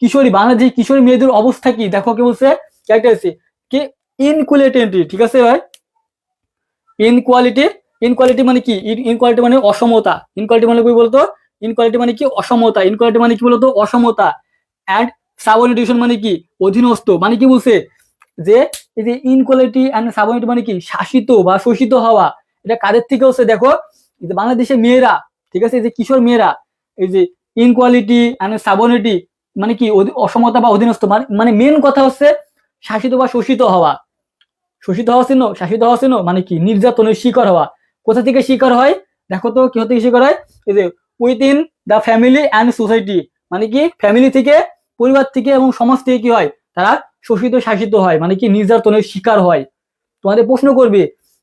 কিশোরী, বাংলাদেশের কিশোরী মেয়েদের অবস্থা কি, দেখো কি বলছে ক্যারেক্টারিস্টিক কি ইনকুয়ালিটি, ঠিক আছে ভাই। ইনকোয়ালিটি, ইনকোয়ালিটি মানে কি, ইনকোয়ালিটি মানে অসমতা, ইনকোয়ালিটি মানে কি বলতো, ইনকোয়ালিটি মানে কি অসমতা, ইনকোয়ালিটি মানে কি বলতো অসমতা। অ্যান্ড সাবঅর্ডিনেশন মানে কি অধীনস্থ, মানে কি বলছে যে এই যে ইনকোয়ালিটি অ্যান্ড সাবঅর্ডিনেট মানে কি শাসিত বা শোষিত হওয়া, এটা কাদের থেকে হচ্ছে, দেখো এই যে বাংলাদেশের মেয়েরা, ঠিক আছে, এই যে কিশোর মেয়েরা, এই যে ইনকোয়ালিটি অ্যান্ড সাবঅর্ডিনেটি মানে কি অসমতা বা অধীনস্থ, মানে মেন কথা হচ্ছে শাসিত বা শোষিত হওয়া। শোষিত হওয়া চিহ্ন, শাসিত হওয়া চিহ্ন মানে কি নির্যাতনের শিকার হওয়া। কোথা থেকে শিকার হয়, দেখো তো কি থেকে শিকার হয়, এই যে within the family and society, মানে কি ফ্যামিলি থেকে, পরিবার থেকে এবং সমাজ থেকে কি হয়, তারা শোষিত শাসিত হয়, মানে কি নির্যাতনের শিকার হয়। তোমাদের প্রশ্ন করবে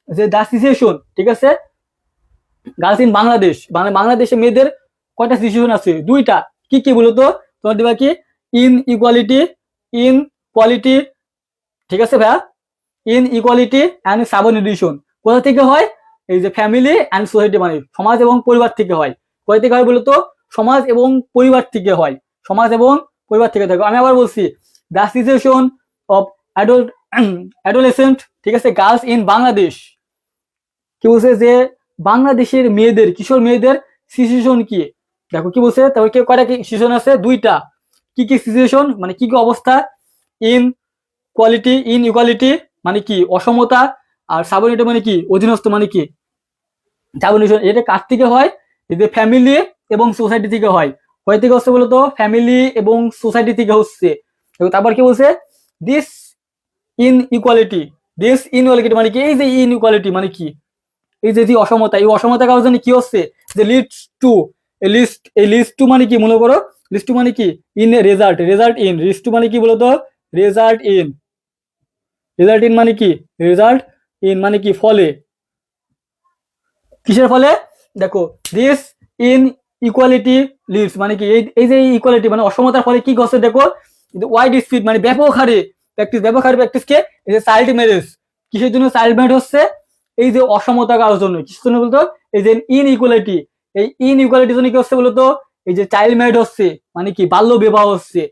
যে দ্য সিচুয়েশন, ঠিক আছে, গার্লস ইন বাংলাদেশ, বাংলাদেশে মেয়েদের কয়টা সিচুয়েশন আছে, 2টা, কি কি বলতো, তোমার দিবা কি ইন ইকুয়ালিটি, ইন কোয়ালিটি, ঠিক আছে ভাইয়া, ইন ইকুয়ালিটি অ্যান্ড সাবঅর্ডিনেশন। কোথা থেকে হয়, এই যে ফ্যামিলি অ্যান্ড সোসাইটি মানে সমাজ এবং পরিবার থেকে হয়। কোথা থেকে হয় বলতো, সমাজ এবং পরিবার থেকে হয়, সমাজ এবং পরিবার থেকে থাকে। আমি আবার বলছি দ্য সিচুয়েশন অফ অ্যাডোলেসেন্ট, ঠিক আছে, গার্লস ইন বাংলাদেশ, কি বলছে যে বাংলাদেশের মেয়েদের, কিশোর মেয়েদের সিচুয়েশন কি, দেখো কি বলছে, তারপর কি কয়টা সিচুয়েশন আছে, দুইটা। কি কি সিচুয়েশন মানে কি কি অবস্থা, ইন কোয়ালিটি, ইন ইকুয়ালিটি মানে কি অসমতা, আর সাবঅর্ডিনেট মানে কি অধীনস্থ মানে কি। সাবঅর্ডিনেশন এটা কার থেকে হয়, যে ফ্যামিলি এবং সোসাইটি থেকে হয়। কয় থেকে হচ্ছে বলতো, ফ্যামিলি এবং সোসাইটি থেকে হচ্ছে। এবং তারপর কি বলছে, this in equality, this inequality মানে কি, এই যে ইন ইকুয়ালিটি মানে কি, এই যে অসমতা, এই অসমতা কারোর জন্য কি হচ্ছে, যে লিডস টু, এই লিস্ট টু মানে কি মনে করো, লিস্ট টু মানে কি in result, result in, list to মানে কি বলতো, রেজাল্ট ইন, রেজাল্ট ইন মানে কি, রেজাল্ট ইন মানে কি ফলে, কিসের ফলে, দেখো দিস ইন ইকুয়ালিটি লিডস মানে কি, এই যে ইকুয়ালিটি মানে অসমতার ফলে কি হচ্ছে, দেখো ওয়াইড স্পিড মানে ব্যাপক হারে প্র্যাকটিস, ব্যাপক হারে প্র্যাকটিসকে, এই যে চাইল্ড ম্যারেজ, কিসের জন্য চাইল্ড ম্যারেজ হচ্ছে, এই যে অসমতা কারোর জন্য, কিসের জন্য বলতো, এই যে ইন ইকুয়ালিটি, এই ইন ইকুয়ালিটির জন্য কি হচ্ছে বলতো, এই যে চাইল্ড ম্যারেজ হচ্ছে মানে কি বাল্য বিবাহ হচ্ছে,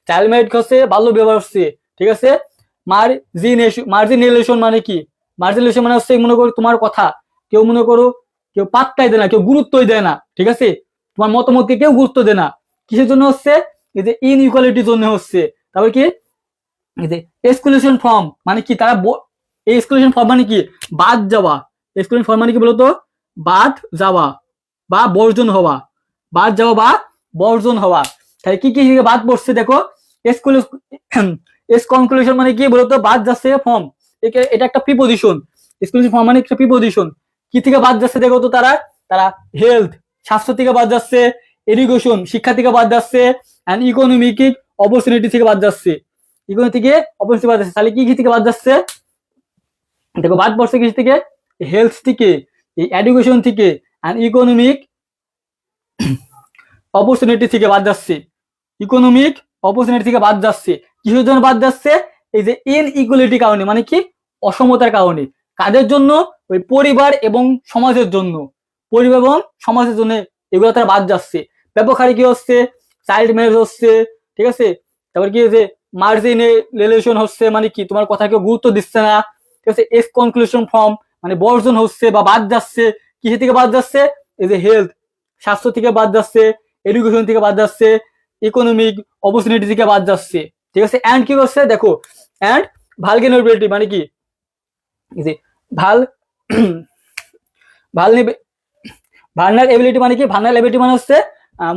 চাইল্ড ম্যারেজ হচ্ছে বাল্য বিবাহ হচ্ছে, ঠিক আছে। মার্জিনেশন মানে কি, মার্জিনেশন মানে হচ্ছে মনে করো তোমার কথা কেউ মনে করো কেউ পাত্তাই দেয় না, কেউ গুরুত্বই দেয় না, ঠিক আছে, তোমার মতামতকে কেউ গুরুত্ব দেয় না, কিসের জন্য হচ্ছে, এই যে ইন ইকুয়ালিটির জন্য হচ্ছে। তারপর কি, এই যে এক্সক্লুশন ফর্ম মানে কি, তারা এই এক্সক্লুশন ফর্ম মানে কি বাদ যাওয়া, এক্সক্লুশন ফর্ম মানে কি বলতো, বাদ যাওয়া বা বর্জন হওয়া, বাদ যাওয়া বা বর্জন হওয়া। তাহলে কি কি বাদ পড়ছে দেখো, এক্সক্লুশন মানে কি বলতো, বাদ যাচ্ছে ফর্ম, এটা একটা প্রিপোজিশন, এক্সক্লুশন ফর্ম মানে একটা প্রিপোজিশন, কি থেকে বাদ যাচ্ছে দেখো তো, তারা তারা হেলথ স্বাস্থ্য থেকে বাদ যাচ্ছে, এডুকেশন শিক্ষা থেকে বাদ যাচ্ছে, এন্ড ইকোনমিক অপরচুনিটি থেকে বাদ যাচ্ছে, ইকোনমি থেকে অপরচুনিটি বাদ যাচ্ছে। তাহলে কি কি থেকে বাদ যাচ্ছে, দেখো বাদ পড়ছে কিছু থেকে, হেলথ থেকে, এই এডুকেশন থেকে, এন্ড ইকোনমিক অপরচুনিটি থেকে বাদ যাচ্ছে, ইকোনমিক অপরচুনিটি থেকে বাদ যাচ্ছে, কিসের জন্য বাদ যাচ্ছে, এই যে ইন ইকুয়ালিটি কারণে মানে কি অসমতার কারণে, কাদের জন্য, ওই পরিবার এবং সমাজের জন্য, পরিবার এবং সমাজের জন্য এগুলো তারা বাদ যাচ্ছে। ব্যাপক হারে কি হচ্ছে, চাইল্ড ম্যারেজ হচ্ছে, ঠিক আছে, তারপর কি যে মার্জিনে রিলেশন হচ্ছে মানে কি তোমার কথা কেউ গুরুত্ব দিচ্ছে না, ঠিক আছে, এক্সকনক্লুশন ফর্ম মানে বর্জন হচ্ছে বা বাদ যাচ্ছে, কিসে থেকে বাদ যাচ্ছে, এই যে হেলথ স্বাস্থ্য থেকে বাদ যাচ্ছে, এডুকেশন থেকে বাদ যাচ্ছে, ইকোনমিক অপরচুনিটি থেকে বাদ যাচ্ছে, ঠিক আছে। এন্ড কি করছে দেখো, এন্ড ভালনারেবিলিটি মানে কি, যে ভাল ভালনারেবিলিটি মানে কি, ভালনারেবিলিটি মানে হচ্ছে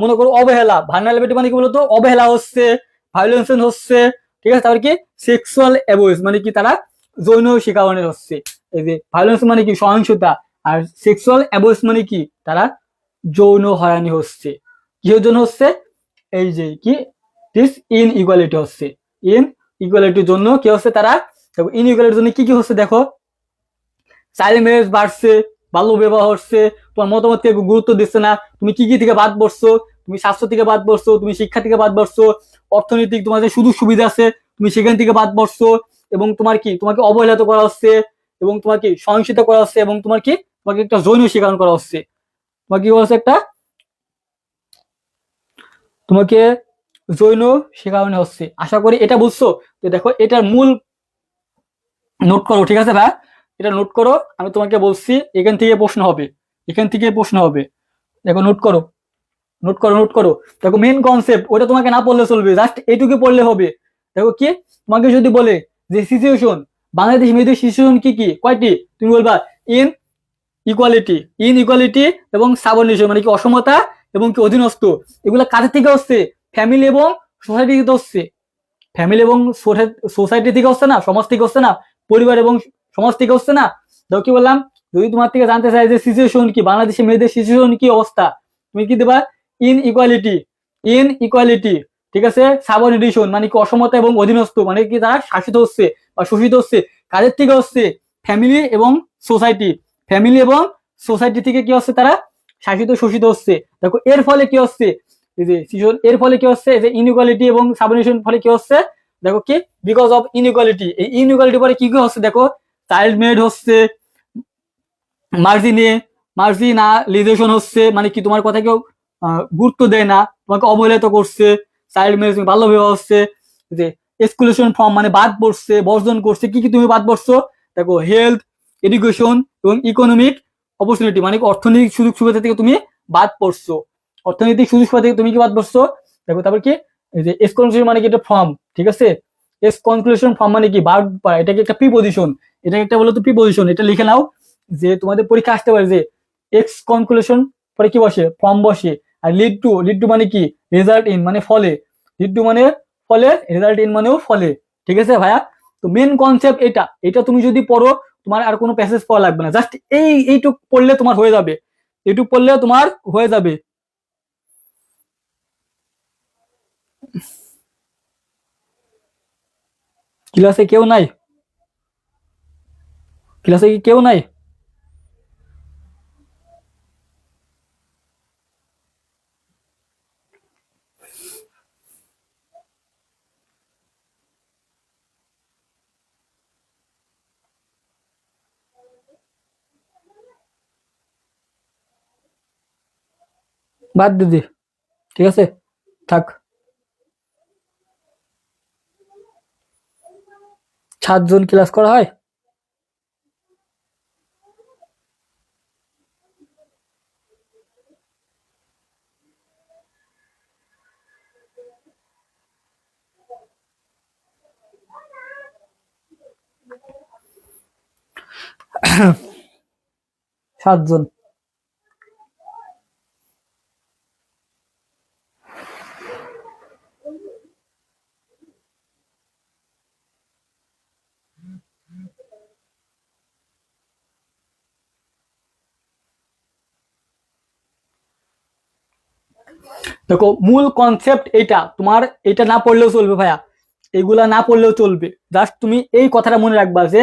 মনে করো অবহেলা, ভালনারেবিলিটি মানে কি বলতো, অবহেলা হচ্ছে, ভায়োলেন্স হচ্ছে, ঠিক আছে। তারপর কি সেক্সুয়াল অ্যাবিউজ মানে কি, তারা যৌন শিকারের হচ্ছে, এই যে ভায়োলেন্স মানে কি সহিংসতা, আর সেক্সুয়াল অ্যাবিউজ মানে কি তারা যৌন হয়রানি হচ্ছে, কিসের জন্য হচ্ছে, এই যে কি দিস ইন ইকুয়ালিটি হচ্ছে, ইন ইকুয়ালিটির জন্য কি হচ্ছে, তারা ইন ইকুয়ালিটির জন্য কি কি হচ্ছে দেখো, চাইল্ড ম্যারেজ বাড়ছে, বাল্য বিবাহ হচ্ছে, তোমার মতামতকে গুরুত্ব দিচ্ছে না, তুমি কি কি থেকে বাদ পড়ছো, তুমি স্বাস্থ্য থেকে বাদ পড়ছো, তুমি শিক্ষা থেকে বাদ পড়ছো, অর্থনৈতিক তোমার যে সুযোগ সুবিধা আছে তুমি সেখান থেকে বাদ পড়ছো, এবং তোমার কি তোমাকে অবহেলিত করা হচ্ছে, এবং তোমার কি সহিংসতা করা হচ্ছে, এবং তোমার কি তোমাকে একটা যৌন শিকার করা হচ্ছে, তোমার কি বলছে একটা তোমাকে যৌন শেখানো হচ্ছে। আশা করি এটা বুঝছো। তো দেখো এটার মূল নোট করো, ঠিক আছে ভাই, এটা নোট করো, আমি তোমাকে বলছি এখান থেকে প্রশ্ন হবে, এখান থেকে প্রশ্ন হবে, দেখো নোট করো, নোট করো, নোট করো। দেখো মেন কনসেপ্ট ওটা তোমাকে না পড়লে চলবে, জাস্ট এইটুকু পড়লে হবে। দেখো কি তোমাকে যদি বলে যে সিচুয়েশন, বাংলাদেশ মেয়েদের সিচুয়েশন কি কি কয়টি, তুমি বলবা ইন ইকুয়ালিটি, ইন ইকুয়ালিটি এবং সাবঅর্ডিনেশন মানে কি অসমতা এবং কি অধীনস্থ, এগুলো কাদের থেকে হচ্ছে, ফ্যামিলি এবং সোসাইটি থেকে হচ্ছে, ফ্যামিলি এবং সোসাইটি থেকে হচ্ছে না, সমাজ থেকে হচ্ছে না, পরিবার এবং সমাজ থেকে হচ্ছে না। দেখো কি বললাম, যদি তোমার থেকে জানতে চাই যে সিচুয়েশন কি, বাংলাদেশের মেয়েদের সিচুয়েশন কি অবস্থা, তুমি কি দেবা ইন ইকুয়ালিটি, ইন ইকুয়ালিটি, ঠিক আছে। সাবঅর্ডিনেশন মানে কি অসমতা এবং অধীনস্থ মানে কি তারা শাসিত হচ্ছে বা শোষিত হচ্ছে, কাদের থেকে হচ্ছে, ফ্যামিলি এবং সোসাইটি, ফ্যামিলি এবং সোসাইটি থেকে কি হচ্ছে, তারা শাসিত শোষিত হচ্ছে। দেখো এর ফলে কি হচ্ছে, এই যে এর ফলে কি হচ্ছে, এই যে ইনইকুয়ালিটি এবং সাবঅর্ডিনেশন ফলে কি হচ্ছে, দেখো কি বিকজ অফ ইনইকুয়ালিটি, এই ইনইকুয়ালিটি পরে কি কি হচ্ছে দেখো, চাইল্ড ম্যারেজ হচ্ছে, মার্জিনে মার্জিনালাইজেশন হচ্ছে মানে কি তোমার কথা কেউ গুরুত্ব দেয় না, তোমাকে অবহেলিত করছে, চাইল্ড ম্যারেজ বাল্য বিবাহ হচ্ছে, যে এক্সক্লুশন ফর্ম মানে বাদ পড়ছে, বর্জন করছে, কি কি তুমি বাদ পড়ছো দেখো, হেলথ এডুকেশন এবং ইকোনমিক অপরচুনিটি মানে অর্থনৈতিক সুযোগ সুবিধা থেকে তুমি বাদ পড়ছো, অর্থনৈতিক সুযোগ সুবিধা থেকে তুমি কি বাদ বসছো। দেখো তারপর কি, এই যে এস কনক্লুশন মানে কি, এটা ফর্ম, ঠিক আছে। এস কনক্লুশন ফর্ম মানে কি, ভার্ব পারা, এটা কি একটা প্রিপজিশন, এটা একটা বলো তো প্রিপজিশন, এটা লিখে নাও। যে তোমাদের পরীক্ষা আসতে পারে যে এক্স কনক্লুশন পরে কি বসে, ফর্ম বসে। আর লিড টু মানে কি, রেজাল্ট ইন মানে ফলে, লিড টু মানে ফলে, রেজাল্ট ইন মানেও ফলে, ঠিক আছে ভাইয়া। তো মেন কনসেপ্ট এটা, এটা তুমি যদি পড়ো তোমার আর কোনো প্যাসেজ পড়া লাগবে না, জাস্ট এইটুক পড়লে তোমার হয়ে যাবে, এইটুক পড়লে তোমার হয়ে যাবে। ক্লাসে কেউ নাই? ক্লাসে কি কেউ নাই? বাদ দিদি, ঠিক আছে, থাক। 7 জন ক্লাস করা হয়? সাত জন। দেখো মূল কনসেপ্ট এটা, তোমার এটা না পড়লেও চলবে ভাইয়া, এগুলা না পড়লেও চলবে, জাস্ট তুমি এই কথাটা মনে রাখবা যে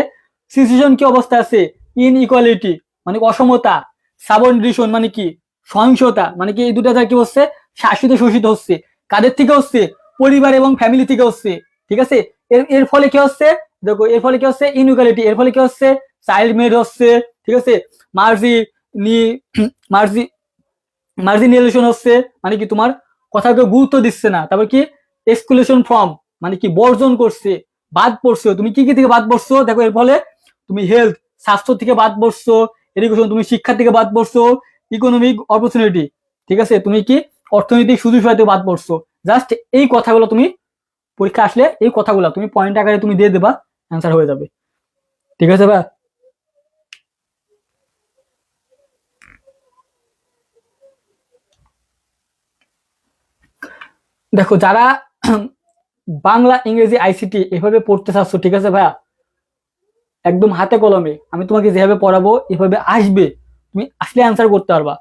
সিচুয়েশন কি অবস্থা আছে, ইনইকুয়ালিটি মানে অসমতা, সাবঅর্ডিনেশন মানে কি, সহিংসতা মানে কি, এই দুটা কি হচ্ছে, শাসিত শোষিত হচ্ছে, কাদের থেকে হচ্ছে, পরিবার এবং ফ্যামিলি থেকে হচ্ছে, ঠিক আছে। এর এর ফলে কি হচ্ছে, দেখো এর ফলে কি হচ্ছে, ইনইকুয়ালিটি, এর ফলে কি হচ্ছে, চাইল্ড মেড হচ্ছে, ঠিক আছে, মার্জি নি মার্জি মার্জিনালাইজেশন হচ্ছে, মানে কি তোমার কথাকে গুরুত্ব দিচ্ছে না। তারপর কি, এক্সক্লুশন ফর্ম মানে কি বর্জন করছে, বাদ পড়ছো, তুমি কি কি থেকে বাদ পড়ছো, দেখো এর ফলে তুমি হেলথ স্বাস্থ্য থেকে বাদ পড়ছো, এডুকেশন তুমি শিক্ষা থেকে বাদ পড়ছো, ইকোনমিক অপরচুনিটি, ঠিক আছে, তুমি কি অর্থনৈতিক সুযোগ সুবিধা থেকে বাদ পড়ছো। জাস্ট এই কথাগুলো তুমি পরীক্ষা আসলে এই কথাগুলো তুমি পয়েন্ট আকারে তুমি দিয়ে দেবা, অ্যান্সার হয়ে যাবে, ঠিক আছে ভাই। দেখো যারা বাংলা ইংরেজি আইসিটি এভাবে পড়তে চাচ্ছ, ঠিক আছে ভাইয়া, একদম হাতে কলমে আমি তোমাকে যেভাবে পড়াবো এভাবে আসবে, তুমি আসলে অ্যান্সার করতে পারবা।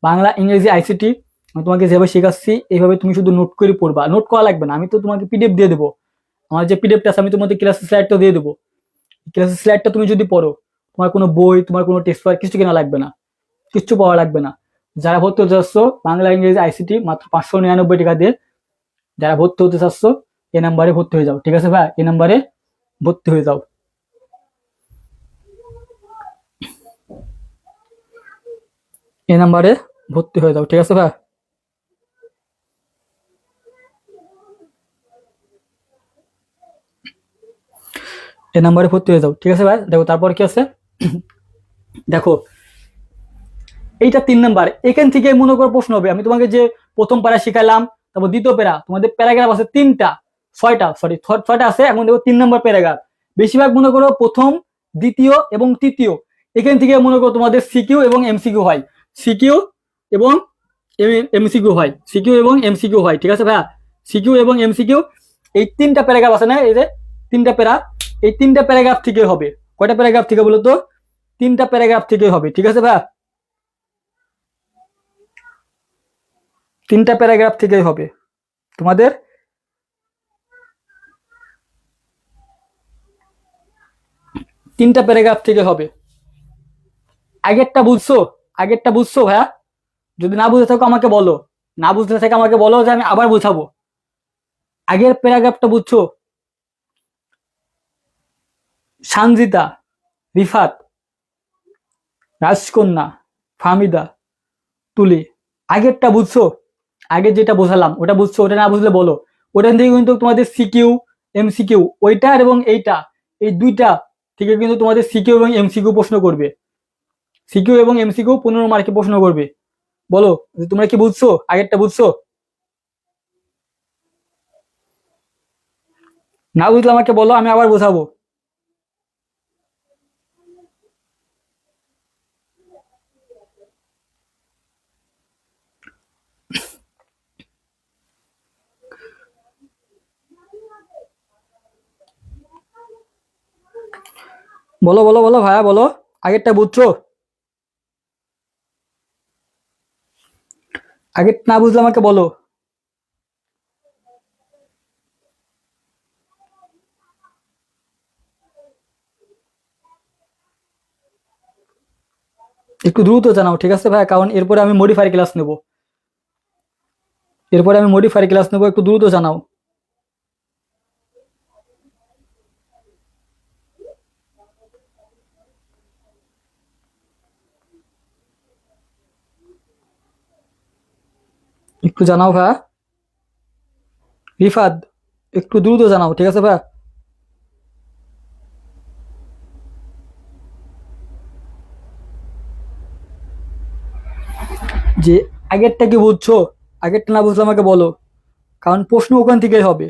বাংলা ইংরেজি আইসিটি আমি তোমাকে যেভাবে শেখাচ্ছি এইভাবে তুমি শুধু নোট করে পড়বা, নোট করা লাগবে না, আমি তো তোমাকে পিডিএফ দিয়ে দেবো, আমার যে পিডিএফটা আছে আমি তোমাদের ক্লাসের স্লাইডটা দিয়ে দেবো, ক্লাসের স্লাইডটা তুমি যদি পড়ো তোমার কোনো বই, তোমার কোনো টেক্সট পেপার কিছু কেনা লাগবে না, কিচ্ছু পড়া লাগবে না। যারা ভর্তি হতে চাচ্ছ বাংলা ইংরেজি আইসিটি মাত্র 599 টাকা দিয়ে, যারা ভর্তি হতে চাচ্ছ এই নাম্বারে ভর্তি হয়ে যাও, ঠিক আছে ভাই, এই নাম্বারে ভর্তি হয়ে যাও, এই নাম্বারে ভর্তি হয়ে যাও, ঠিক আছে ভাই। এই নাম্বারে ভর্তি হয়ে যাও, ঠিক আছে ভাই। দেখো তারপর কি আছে, দেখো এইটা 3 নাম্বার, এখান থেকে মনে করো প্রশ্ন হবে, আমি তোমাকে যে প্রথম প্যারা শিখালাম, তারপর দ্বিতীয় প্যারা, তোমাদের প্যারাগ্রাফ আছে 3টা, 6টা, সরি 6টা আছে, এখন দেখো 3 নাম্বার প্যারাগ্রাফ, বেশিরভাগ মনে করো প্রথম, দ্বিতীয় এবং তৃতীয়, এখান থেকে মনে করো তোমাদের সিকিউ এবং এমসিকিউ হয়, সিকিউ এবং এমসিকিউ হয়, সিকিউ এবং এমসিকিউ হয়, ঠিক আছে ভাইয়া, সিকিউ এবং এমসিকিউ, এই 3টা প্যারাগ্রাফ আছে না, এই যে 3টা প্যারা, এই 3টা প্যারাগ্রাফ থেকে হবে, কয়টা প্যারাগ্রাফ থেকে বলো তো, 3টা প্যারাগ্রাফ থেকে হবে, ঠিক আছে ভাইয়া, 3টা প্যারাগ্রাফ থেকেই হবে তোমাদের, 3টা প্যারাগ্রাফ থেকে হবে। আগেরটা বুঝছো, আগেরটা বুঝছো ভাইয়া, যদি না বুঝে থাকো আমাকে বলো, না বুঝতে থাকে আমাকে বলো যে আমি আবার বুঝাবো। আগের প্যারাগ্রাফটা বুঝছো, সানজিদা, রিফাত, রাজকন্যা, ফাহমিদা, তুলি, আগেরটা বুঝছো, আগে যেটা বোঝালাম ওটা বুঝছো, ওটা না বুঝলে বলো, ওটার থেকে কিন্তু তোমাদের সিকিউ এমসিকিউ, ওইটার এবং এইটা, এই দুইটা থেকে কিন্তু তোমাদের সিকিউ এবং এমসিকিউ প্রশ্ন করবে, সিকিউ এবং এমসিকিউ 15 মার্কে প্রশ্ন করবে, বলো যে তোমরা কি বুঝছো, আগেরটা বুঝছো? না বুঝলে আমাকে বলো, আমি আবার বোঝাবো। বলো বলো বলো ভাইয়া বলো, আগেরটা বুঝছো? আগের না বুঝলে আমাকে বলো। একটু দ্রুত জানাও, ঠিক আছে ভাইয়া, কারণ এরপরে আমি মডিফাই ক্লাস নেব। এরপরে আমি মডিফাই ক্লাস নেব, একটু দ্রুত জানাও। একটু জানাও ভাইয়া। রিফাত, একটু দ্রুত জানাও, ঠিক আছে ভাইয়া। যে আগেরটা কি বুঝছো? আগেরটা না বুঝলে আমাকে বলো, কারণ প্রশ্ন ওখান থেকেই হবে।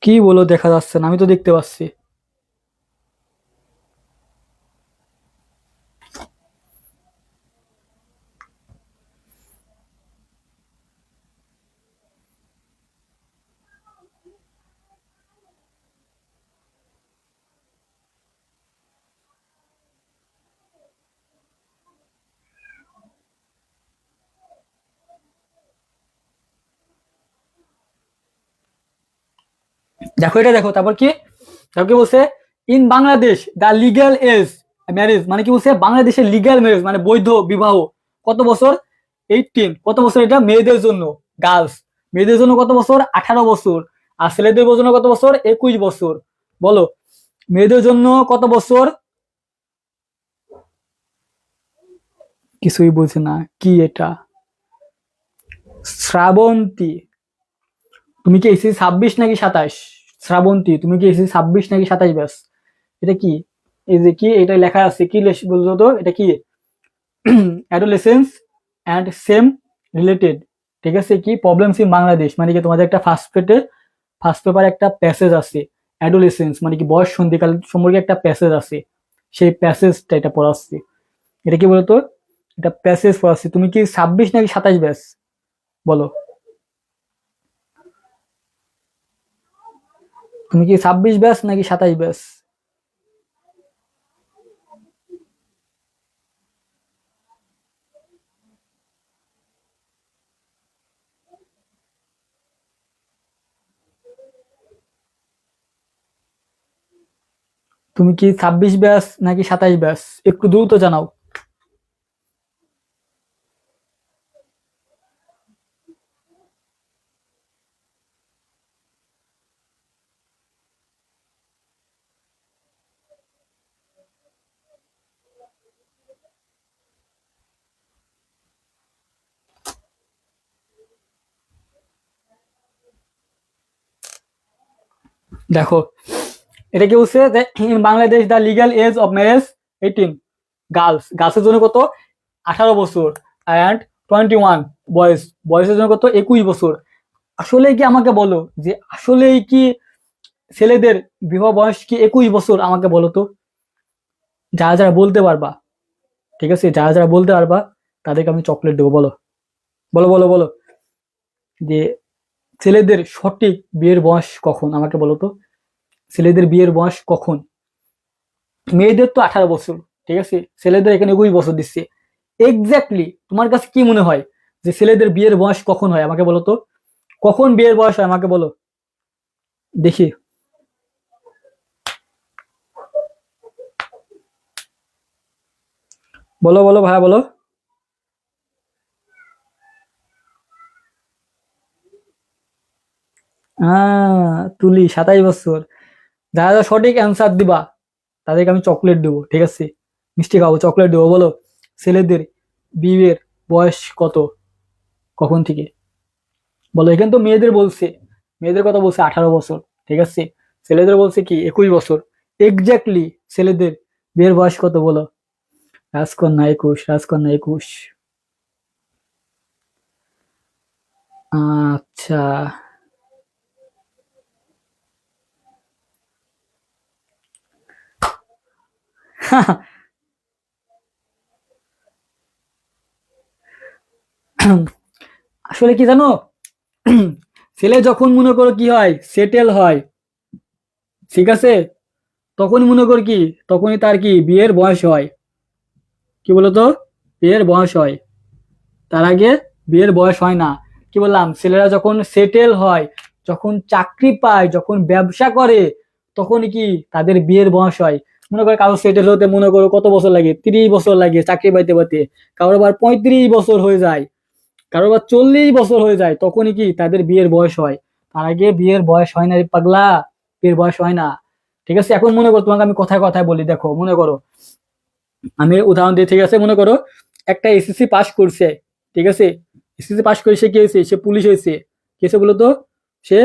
কি বলো দেখা যাচ্ছে না? আমি তো দেখতে পাচ্ছি। দেখো এটা দেখো, তারপর কি? তারপর কি বলছে? In Bangladesh the legal age marriage, মানে কি বলছে? বাংলাদেশের লিগ্যাল ম্যারেজ মানে বৈধ বিবাহ কত বছর? 18। কত বছর এটা? মেয়েদের জন্য, গার্লস। মেয়েদের জন্য কত বছর? 18 বছর। আর ছেলেদের জন্য কত বছর? 21 বছর। বলো, মেয়েদের জন্য কত বছর? কিছুই বুঝে না, কি এটা? শ্রাবন্তী, তুমি কি এসি 26 নাকি 27? শ্রাবন্তী, তুমি কি এসি 26 নাকি 27 ব্যাস? এটা কি? এই যে কি এটা লেখা আছে, কি বলতো তো এটা কি? অ্যাডোলেসেন্স অ্যান্ড সেম রিলেটেড, ঠিক আছে? কি প্রবলেমস ইন বাংলাদেশ, মানে কি তোমাদের একটা ফার্স্ট পেপারে একটা প্যাসেজ আছে। অ্যাডোলেসেন্স মানে কি বয়স সন্ধিকাল সম্পর্কে একটা প্যাসেজ আছে, সেই প্যাসেজটা এটা পড়াচ্ছি। এটা কি বলতো? এটা প্যাসেজ পড়াচ্ছি। তুমি কি 26 নাকি 27 ব্যাস? বলো, তুমি কি 26 ব্যাস নাকি 27 ব্যাস? তুমি কি 26 ব্যাস নাকি 27 ব্যাস? একটু দ্রুত জানাও। দেখো এটা কি বলছে যে in Bangladesh the legal age of marriage 18, গার্লসের জন্য কত? 18 বছর। অ্যান্ড 21 বয়েজ, বয়সের জন্য কত? 21 বছর। আসলে কি আমাকে বলো যে আসলেই কি ছেলেদের বিবাহ বয়স কি 21 বছর? আমাকে বলো তো, যারা যারা বলতে পারবা, ঠিক আছে, যারা যারা বলতে পারবা তাদেরকে আমি চকলেট দেবো। বলো বলো বলো বলো, যে ছেলেদের সঠিক বিয়ের বয়স কখন আমাকে বলো তো? ছেলেদের বিয়ের বয়স কখন? মেয়েদের তো 18 বছর, ঠিক আছে, ছেলেদের এখানে 21 বছর দিচ্ছে। এক্স্যাক্টলি তোমার কাছে কি মনে হয় যে ছেলেদের বিয়ের বয়স কখন হয় আমাকে বলো তো? কখন বিয়ের বয়স হয় আমাকে বলো দেখি। বলো বলো ভাইয়া বলো। তুলি 27 বছর। যারা যারা সঠিক অ্যান্সার দিবা তাদেরকে আমি চকলেট দেবো, ঠিক আছে, মিষ্টি খাবো, চকলেট দেবো। বলো, ছেলেদের বিয়ের বয়স কত? কখন থেকে? বলো, এখানে তো মেয়েদের বলছে, মেয়েদের কথা বলছে 18 বছর, ঠিক আছে? ছেলেদের বলছে কি 21 বছর। এক্স্যাক্টলি ছেলেদের বিয়ের বয়স কত বলো? রাজকন্যা 21, রাজকন্যা 21। আচ্ছা। আসলে কি জানো, ছেলে যখন মনে করো কি হয়, সেটেল হয়, ঠিক আছে, তখনই মনে কর কি, তখনই তার কি বিয়ের বয়স হয়। কি বলতো? বিয়ের বয়স হয়, তার আগে বিয়ের বয়স হয় না। কি বললাম, ছেলেরা যখন সেটেল হয়, যখন চাকরি পায়, যখন ব্যবসা করে, তখন কি তাদের বিয়ের বয়স হয়। মনে করো কারো সেটেল হতে মনে করো কত বছর লাগে, 30 বছর লাগে চাকরি পাইতে পাইতে, কারোর আবার 35 বছর হয়ে যায়, কারোর আবার 40 বছর হয়ে যায়, তখনই কি তাদের বিয়ের বয়স হয়। তার আগে বিয়ের বয়স হয় না রে পাগলা, বিয়ের বয়স হয় না। ঠিক আছে, এখন মনে করো তোমাকে আমি কথায় কথায় বলি, দেখো মনে করো, আমি উদাহরণ দিই, ঠিক আছে? মনে করো একটা এসএসসি পাস করছে, ঠিক আছে? এসএসসি পাস করে সে কি হয়েছে, সে পুলিশ হয়েছে। কি হয়েছে বলতো? সে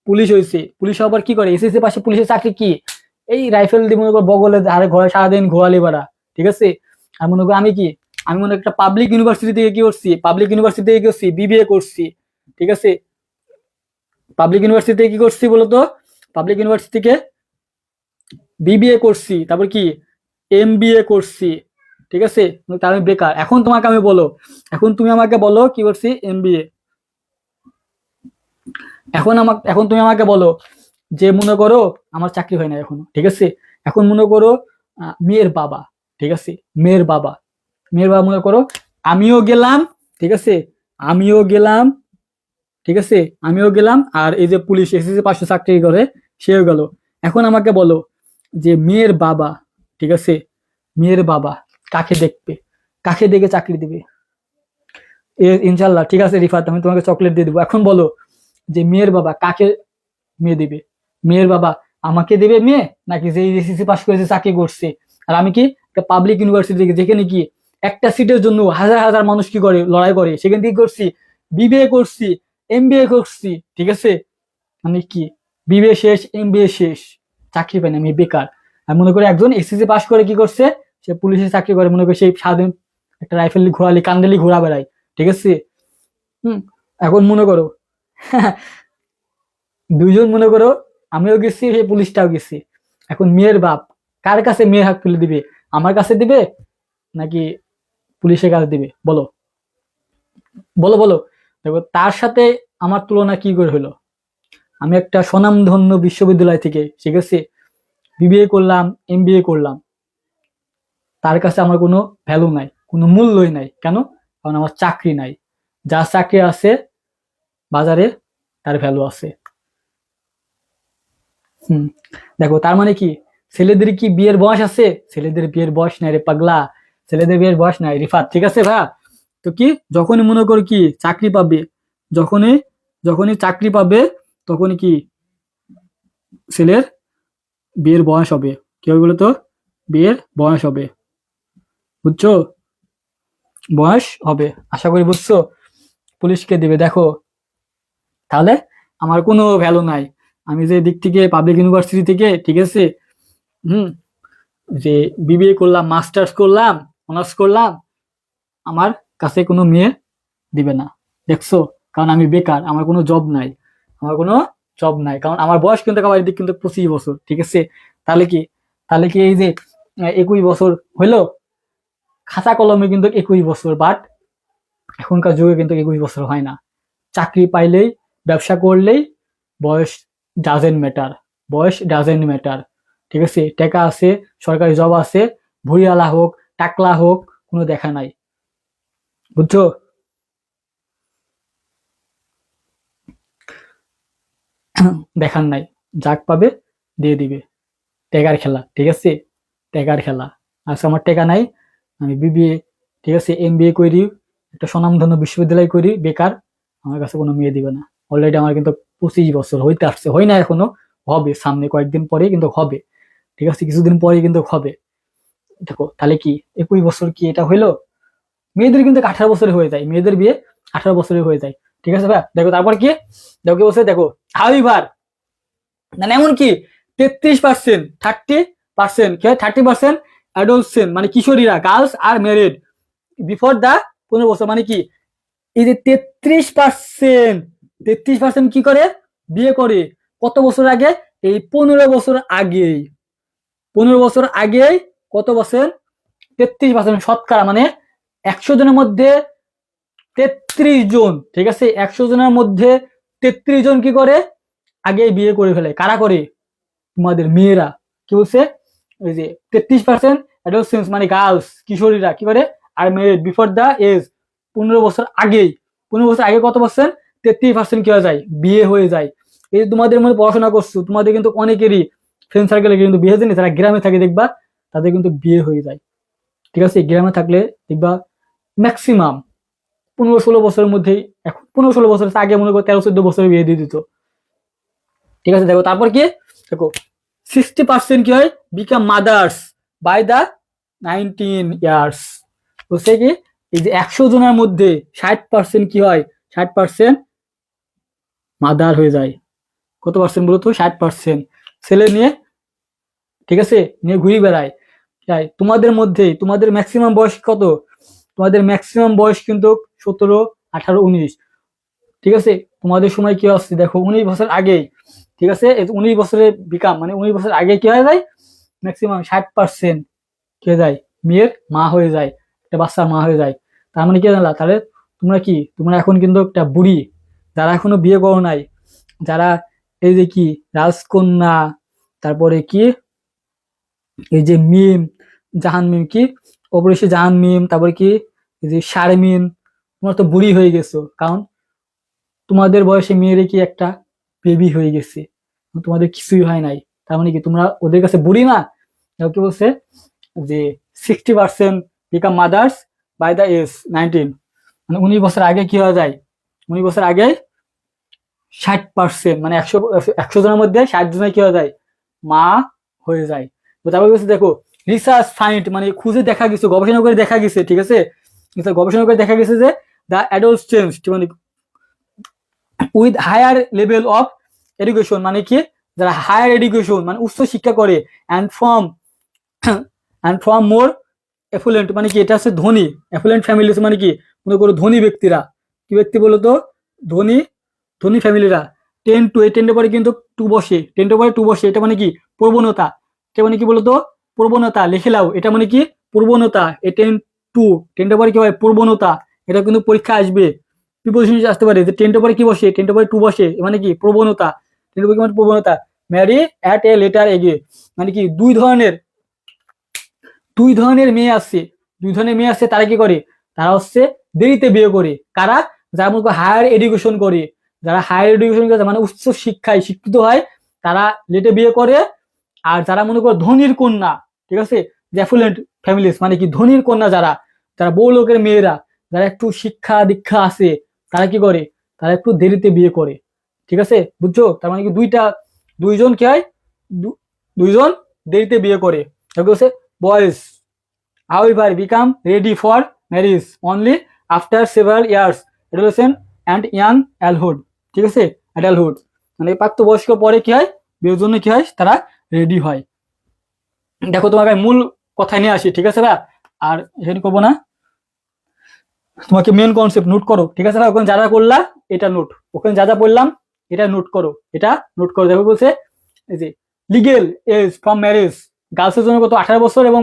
পুলিশ হয়েছে। পুলিশ হবার কি করে, এসএসসি পাশে পুলিশের চাকরি কি, এই রাইফেল দিয়ে মনে করো বগলে আরে ঘরে সারাদিন ঘোরালি বেড়া, ঠিক আছে? আর মনে করো আমি কি, আমি মনে করি একটা পাবলিক ইউনিভার্সিটি থেকে কি করছি, পাবলিক ইউনিভার্সিটি থেকে কি করছি, বিবিএ করছি, ঠিক আছে? পাবলিক ইউনিভার্সিটি থেকে কি করছি বলতো? পাবলিক ইউনিভার্সিটি থেকে বিবিএ করছি, তারপর কি এমবিএ করছি, ঠিক আছে? তার আমি বেকার। এখন তোমাকে আমি বলো, এখন তুমি আমাকে বলো কি করছি, এমবিএ। এখন তুমি আমাকে বলো যে মনে করো আমার চাকরি হয় না এখনো, ঠিক আছে? এখন মনে করো মেয়ের বাবা, ঠিক আছে, মেয়ের বাবা, মেয়ের বাবা মনে করো আমিও গেলাম, ঠিক আছে, আমিও গেলাম, ঠিক আছে, আমিও গেলাম, আর এই যে পুলিশ এসএসসি 500 চাকরি করে সেও গেল। এখন আমাকে বলো যে মেয়ের বাবা, ঠিক আছে, মেয়ের বাবা কাকে দেখবে, কাকে দেখে চাকরি দিবে? ইনশাল্লাহ, ঠিক আছে রিফাত, আমি তোমাকে চকলেট দিয়ে দিবো। এখন বলো যে মেয়ের বাবা কাকে মেয়ে দিবে? মেয়ের বাবা আমাকে দেবে মেয়ে, নাকি যে এসএসসি পাস করেছে চাকরি করছে, আর আমি কি একটা পাবলিক ইউনিভার্সিটি থেকে, যেখানে কি একটা সিটের জন্য হাজার হাজার মানুষ কি করে লড়াই করে, সেখান থেকে করছি বিবিএ করছি, এমবিএ করছি, ঠিক আছে? আমি কি বিবিএ শেষ, এমবিএ শেষ, চাকরি পাই না, আমি বেকার। আর মনে করি একজন এসএসসি পাস করে কি করছে, সে পুলিশের চাকরি করে, মনে করি সেই সারাদিন একটা রাইফেল ঘোরালি কান্দালি ঘোরা বেড়ায়, ঠিক আছে? হম। এখন মনে করো দুইজন মনে করো, আমিও গেছি সেই পুলিশটাও গেছি। এখন মেয়ের বাপ কার কাছে মেয়ের হাত তুলে দিবে, আমার কাছে দিবে নাকি পুলিশের কাছে দিবে? বলো, বলো, বলো। দেখো তার সাথে আমার তুলনা কি করে হলো? আমি একটা স্বনামধন্য বিশ্ববিদ্যালয় থেকে, ঠিক আছে, বিবিএ করলাম, এমবিএ করলাম, তার কাছে আমার কোনো ভ্যালু নাই, কোনো মূল্যই নাই। কেন? কারণ আমার চাকরি নাই। যার চাকরি আছে বাজারে, তার ভ্যালু আছে। হুম। দেখো তার মানে কি, ছেলেদের কি বিয়ের বয়স আছে? ছেলেদের বিয়ের বয়স নাই রে পাগলা, ছেলেদের বিয়ের বয়স নাই রিফাত, ঠিক আছে ভাই? তো কি, যখনই মনে করো কি চাকরি পাবে, যখনই যখনই চাকরি পাবে, তখনই কি ছেলের বিয়ের বয়স হবে। কি হবে বলো তো? বিয়ের বয়স হবে, বুঝছো? বয়স হবে, আশা করি বুঝছো। পুলিশকে দিবে, দেখো তাহলে আমার কোনো ভ্যালু নাই। আমি যে দিক থেকে পাবলিক ইউনিভার্সিটি থেকে, ঠিক আছে, হুম, যে বিবিএ করলাম, মাস্টার্স করলাম, অনার্স করলাম, আমার কাছে কোনো মেয়ে দিবে না, দেখছো? কারণ আমি বেকার, আমার কোনো জব নাই, আমার কোনো জব নাই, কারণ আমার বয়স কিন্তু আমার এদিক কিন্তু 25 বছর, ঠিক আছে? তাহলে কি, তাহলে কি এই যে 21 বছর হইলো, খাতা কলমে কিন্তু 21 বছর, বাট এখনকার যুগে কিন্তু 21 বছর হয় না। চাকরি পাইলেই, ব্যবসা করলেই বয়স ডাজেন্ট ম্যাটার, বয়স ডাজেন্ট ম্যাটার, ঠিক আছে? টাকা আছে, সরকারি জব আছে, ভুঁড়িওয়ালা হোক, টাকলা হোক, কোনো দেখা নাই, বুঝছো? দেখার নাই, যাক পাবে দিয়ে দিবে। টেকার খেলা, ঠিক আছে, টেকার খেলা। আজকে আমার টেকা নাই, আমি বিবিএ, ঠিক আছে, এমবিএ করি, একটা স্বনামধন্য বিশ্ববিদ্যালয় করি, বেকার, আমার কাছে কোনো মেয়ে দিবে না। অলরেডি আমার কিন্তু 25 বছর হইতে আসছে, হয় না এখনো, হবে সামনে কয়েকদিন পরে কিন্তু হবে, ঠিক আছে, কিছুদিন পরে কিন্তু হবে। দেখো তাহলে কি 21 বছর কি এটা হইলো? মেয়েদের কিন্তু 18 বছরে হয়ে যায় মেয়েদের বিয়ে, 18 বছরে হয়ে যায়। ঠিক আছে ভাই, দেখো তারপর কি, দেখো কি বলছে, দেখো হাউএভার, মানে এমন কি 33%, 30% কি হয়, 30% অ্যাডোলসেন্ট মানে কিশোরীরা, গার্লস আর ম্যারিড বিফোর দা 15 বছর, মানে কি এই যে 33%, 33% কি করে, বিয়ে করে কত বছর আগে, এই 15 বছর আগেই, 15 বছর আগেই কত বছর, 33% শতকরা, মানে 100 জনের মধ্যে 33 জন, ঠিক আছে, 100 জনের মধ্যে 33 জন কি করে, আগে বিয়ে করে ফেলে। কারা করে, তোমাদের মেয়েরা। কি বলছে, ওই যে 33% অ্যাডোলসেন্স মানে গার্লস কিশোরীরা কি করে, আর মেয়ে বিফোর দা এজ 15 বছর আগেই, 15 বছর আগে কত পার্সেন্ট, 33% কি হয়ে যায়, বিয়ে হয়ে যায়। এই যে তোমাদের মধ্যে পড়াশোনা করছো, তোমাদের কিন্তু অনেকেরই ফ্রেন্ড সার্কেলে কিন্তু বিয়ে হয়েছে, যারা গ্রামে থাকে দেখবা তাদের কিন্তু বিয়ে হয়ে যায়। ঠিক আছে, গ্রামে থাকলে দেখবা ম্যাক্সিমাম 15-16 বছরের মধ্যেই, এখন 15-16 বছর আগে মনে করো 13-14 বছরে বিয়ে দিয়ে দিত। ঠিক আছে, দেখো তারপর কি, দেখো 60% কি হয়, become mothers by the 19 years. বলছে কি এই যে 100 জনের মধ্যে 60% কি হয়, 60% মাদার হয়ে যায়। কত পার্সেন্ট বলতো, 60% ছেলে নিয়ে, ঠিক আছে, নিয়ে ঘুরে বেড়ায়। তাই তোমাদের মধ্যে, তোমাদের ম্যাক্সিমাম বয়স কত, তোমাদের ম্যাক্সিমাম বয়স কিন্তু 17, 18, 19। ঠিক আছে, তোমাদের সময় কি হচ্ছে দেখো 19 বছর আগেই, ঠিক আছে, 19 বছরে বিকাম মানে 19 বছর আগে কি হয়ে যায়, ম্যাক্সিমাম 60% কি হয়ে যায়, মেয়ের মা হয়ে যায়, একটা বাচ্চার মা হয়ে যায়। তার মানে কি জানলা, তাহলে তোমরা কি, তোমরা এখন কিন্তু একটা বুড়ি, যারা এখনো বিয়ে করো নাই, যারা এই যে কি রাজকন্যা, তারপরে কি এই যে মিম, জাহান মিম, কি অপরিসী জাহান মিম, তারপরে কি এই যে শারমিন, তোমরা তো বুড়ি হয়ে গেছো, কারণ তোমাদের বয়সে মেয়েরে কি একটা বেবি হয়ে গেছে, তোমাদের কিছুই হয় নাই। তার মানে কি তোমরা ওদের কাছে বুড়ি না। কি বলছে যে 60% become mothers by the age 19, মানে 19 বছর আগে কি হয়ে যায়, 19 বছর আগে 60% মানে 100 জনের মধ্যে 60 জনের কি হয়ে যায়, মা হয়ে যায়। তো তারপর বলছে দেখো রিসার্চ ফাইন্ড মানে খুঁজে দেখা গেছে, গবেষণা করে দেখা গেছে, ঠিক আছে, গবেষণা করে দেখা গেছে যে দ্য অ্যাডোলসেন্স মানে with higher level of education, মানে কি যারা হায়ার এডুকেশন মানে উচ্চ শিক্ষা করে, অ্যান্ড ফ্রম মোর এফুলেন্ট, মানে কি এটা হচ্ছে ধনী, এফুলেন্ট ফ্যামিলিজ মানে কি মনে করো ধনী ব্যক্তিরা, কি ব্যক্তি বলতো, ধনী, ধনী ফ্যামিলিরা 10 পরে কিন্তু 2 বসে, 10 পরে 2 বসে, এটা মানে কি প্রবণতা, এটা মানে কি বলতো প্রবণতা, লিখে লাও, এটা মানে কি প্রবণতা, এ 10 পরে কি হয় প্রবণতা, এটা কিন্তু পরীক্ষা আসবে, প্রিপোজিশন আসতে পারে যে 10 পরে কি বসে, 10 পরে 2 বসে, মানে কি প্রবণতা, 10 পরে কি মানে প্রবণতা। ম্যারি অ্যাট এ লেটার এগে, মানে কি দুই ধরনের মেয়ে আছে, তারা কি করে, তারা হচ্ছে দেরিতে বিয়ে করে। কারা, যারা মনে করো হায়ার এডুকেশন করে, যারা হায়ার এডুকেশন করে মানে উচ্চ শিক্ষায় শিক্ষিত হয়, তারা লেটে বিয়ে করে। আর যারা মনে করো ধনীর কন্যা, ঠিক আছে, অ্যাফুলেন্ট ফ্যামিলিজ মানে কি ধনীর কন্যা, যারা যারা বউ লোকের মেয়েরা, যারা একটু শিক্ষা দীক্ষা আছে, তারা কি করে, তারা একটু দেরিতে বিয়ে করে। ঠিক আছে, বুঝছো, তার মানে কি দুইজন কি হয়, দুইজন দেরিতে বিয়ে করে। Boys however become ready for marriage only after several years adolescent and young adulthood। ঠিক আছে, adulthood মানে প্রাপ্তবয়স্ক পরে কি হয়, বিয়ের জন্য কি হয়, তারা রেডি হয়। দেখো তোমাকে মূল কথা নিয়ে আসি, ঠিক আছে ভাই, আর এখানে করবো না, তোমাকে মেন কনসেপ্ট নোট করো। ঠিক আছে ভাই, ওখানে যা যা করলা এটা নোট, ওখানে যা যা বললাম এটা নোট করো, এটা নোট করো। দেখো বলছে এই যে লিগেল এজ ফ্রম ম্যারেজ, গার্লসের জন্য কত 18 বছর এবং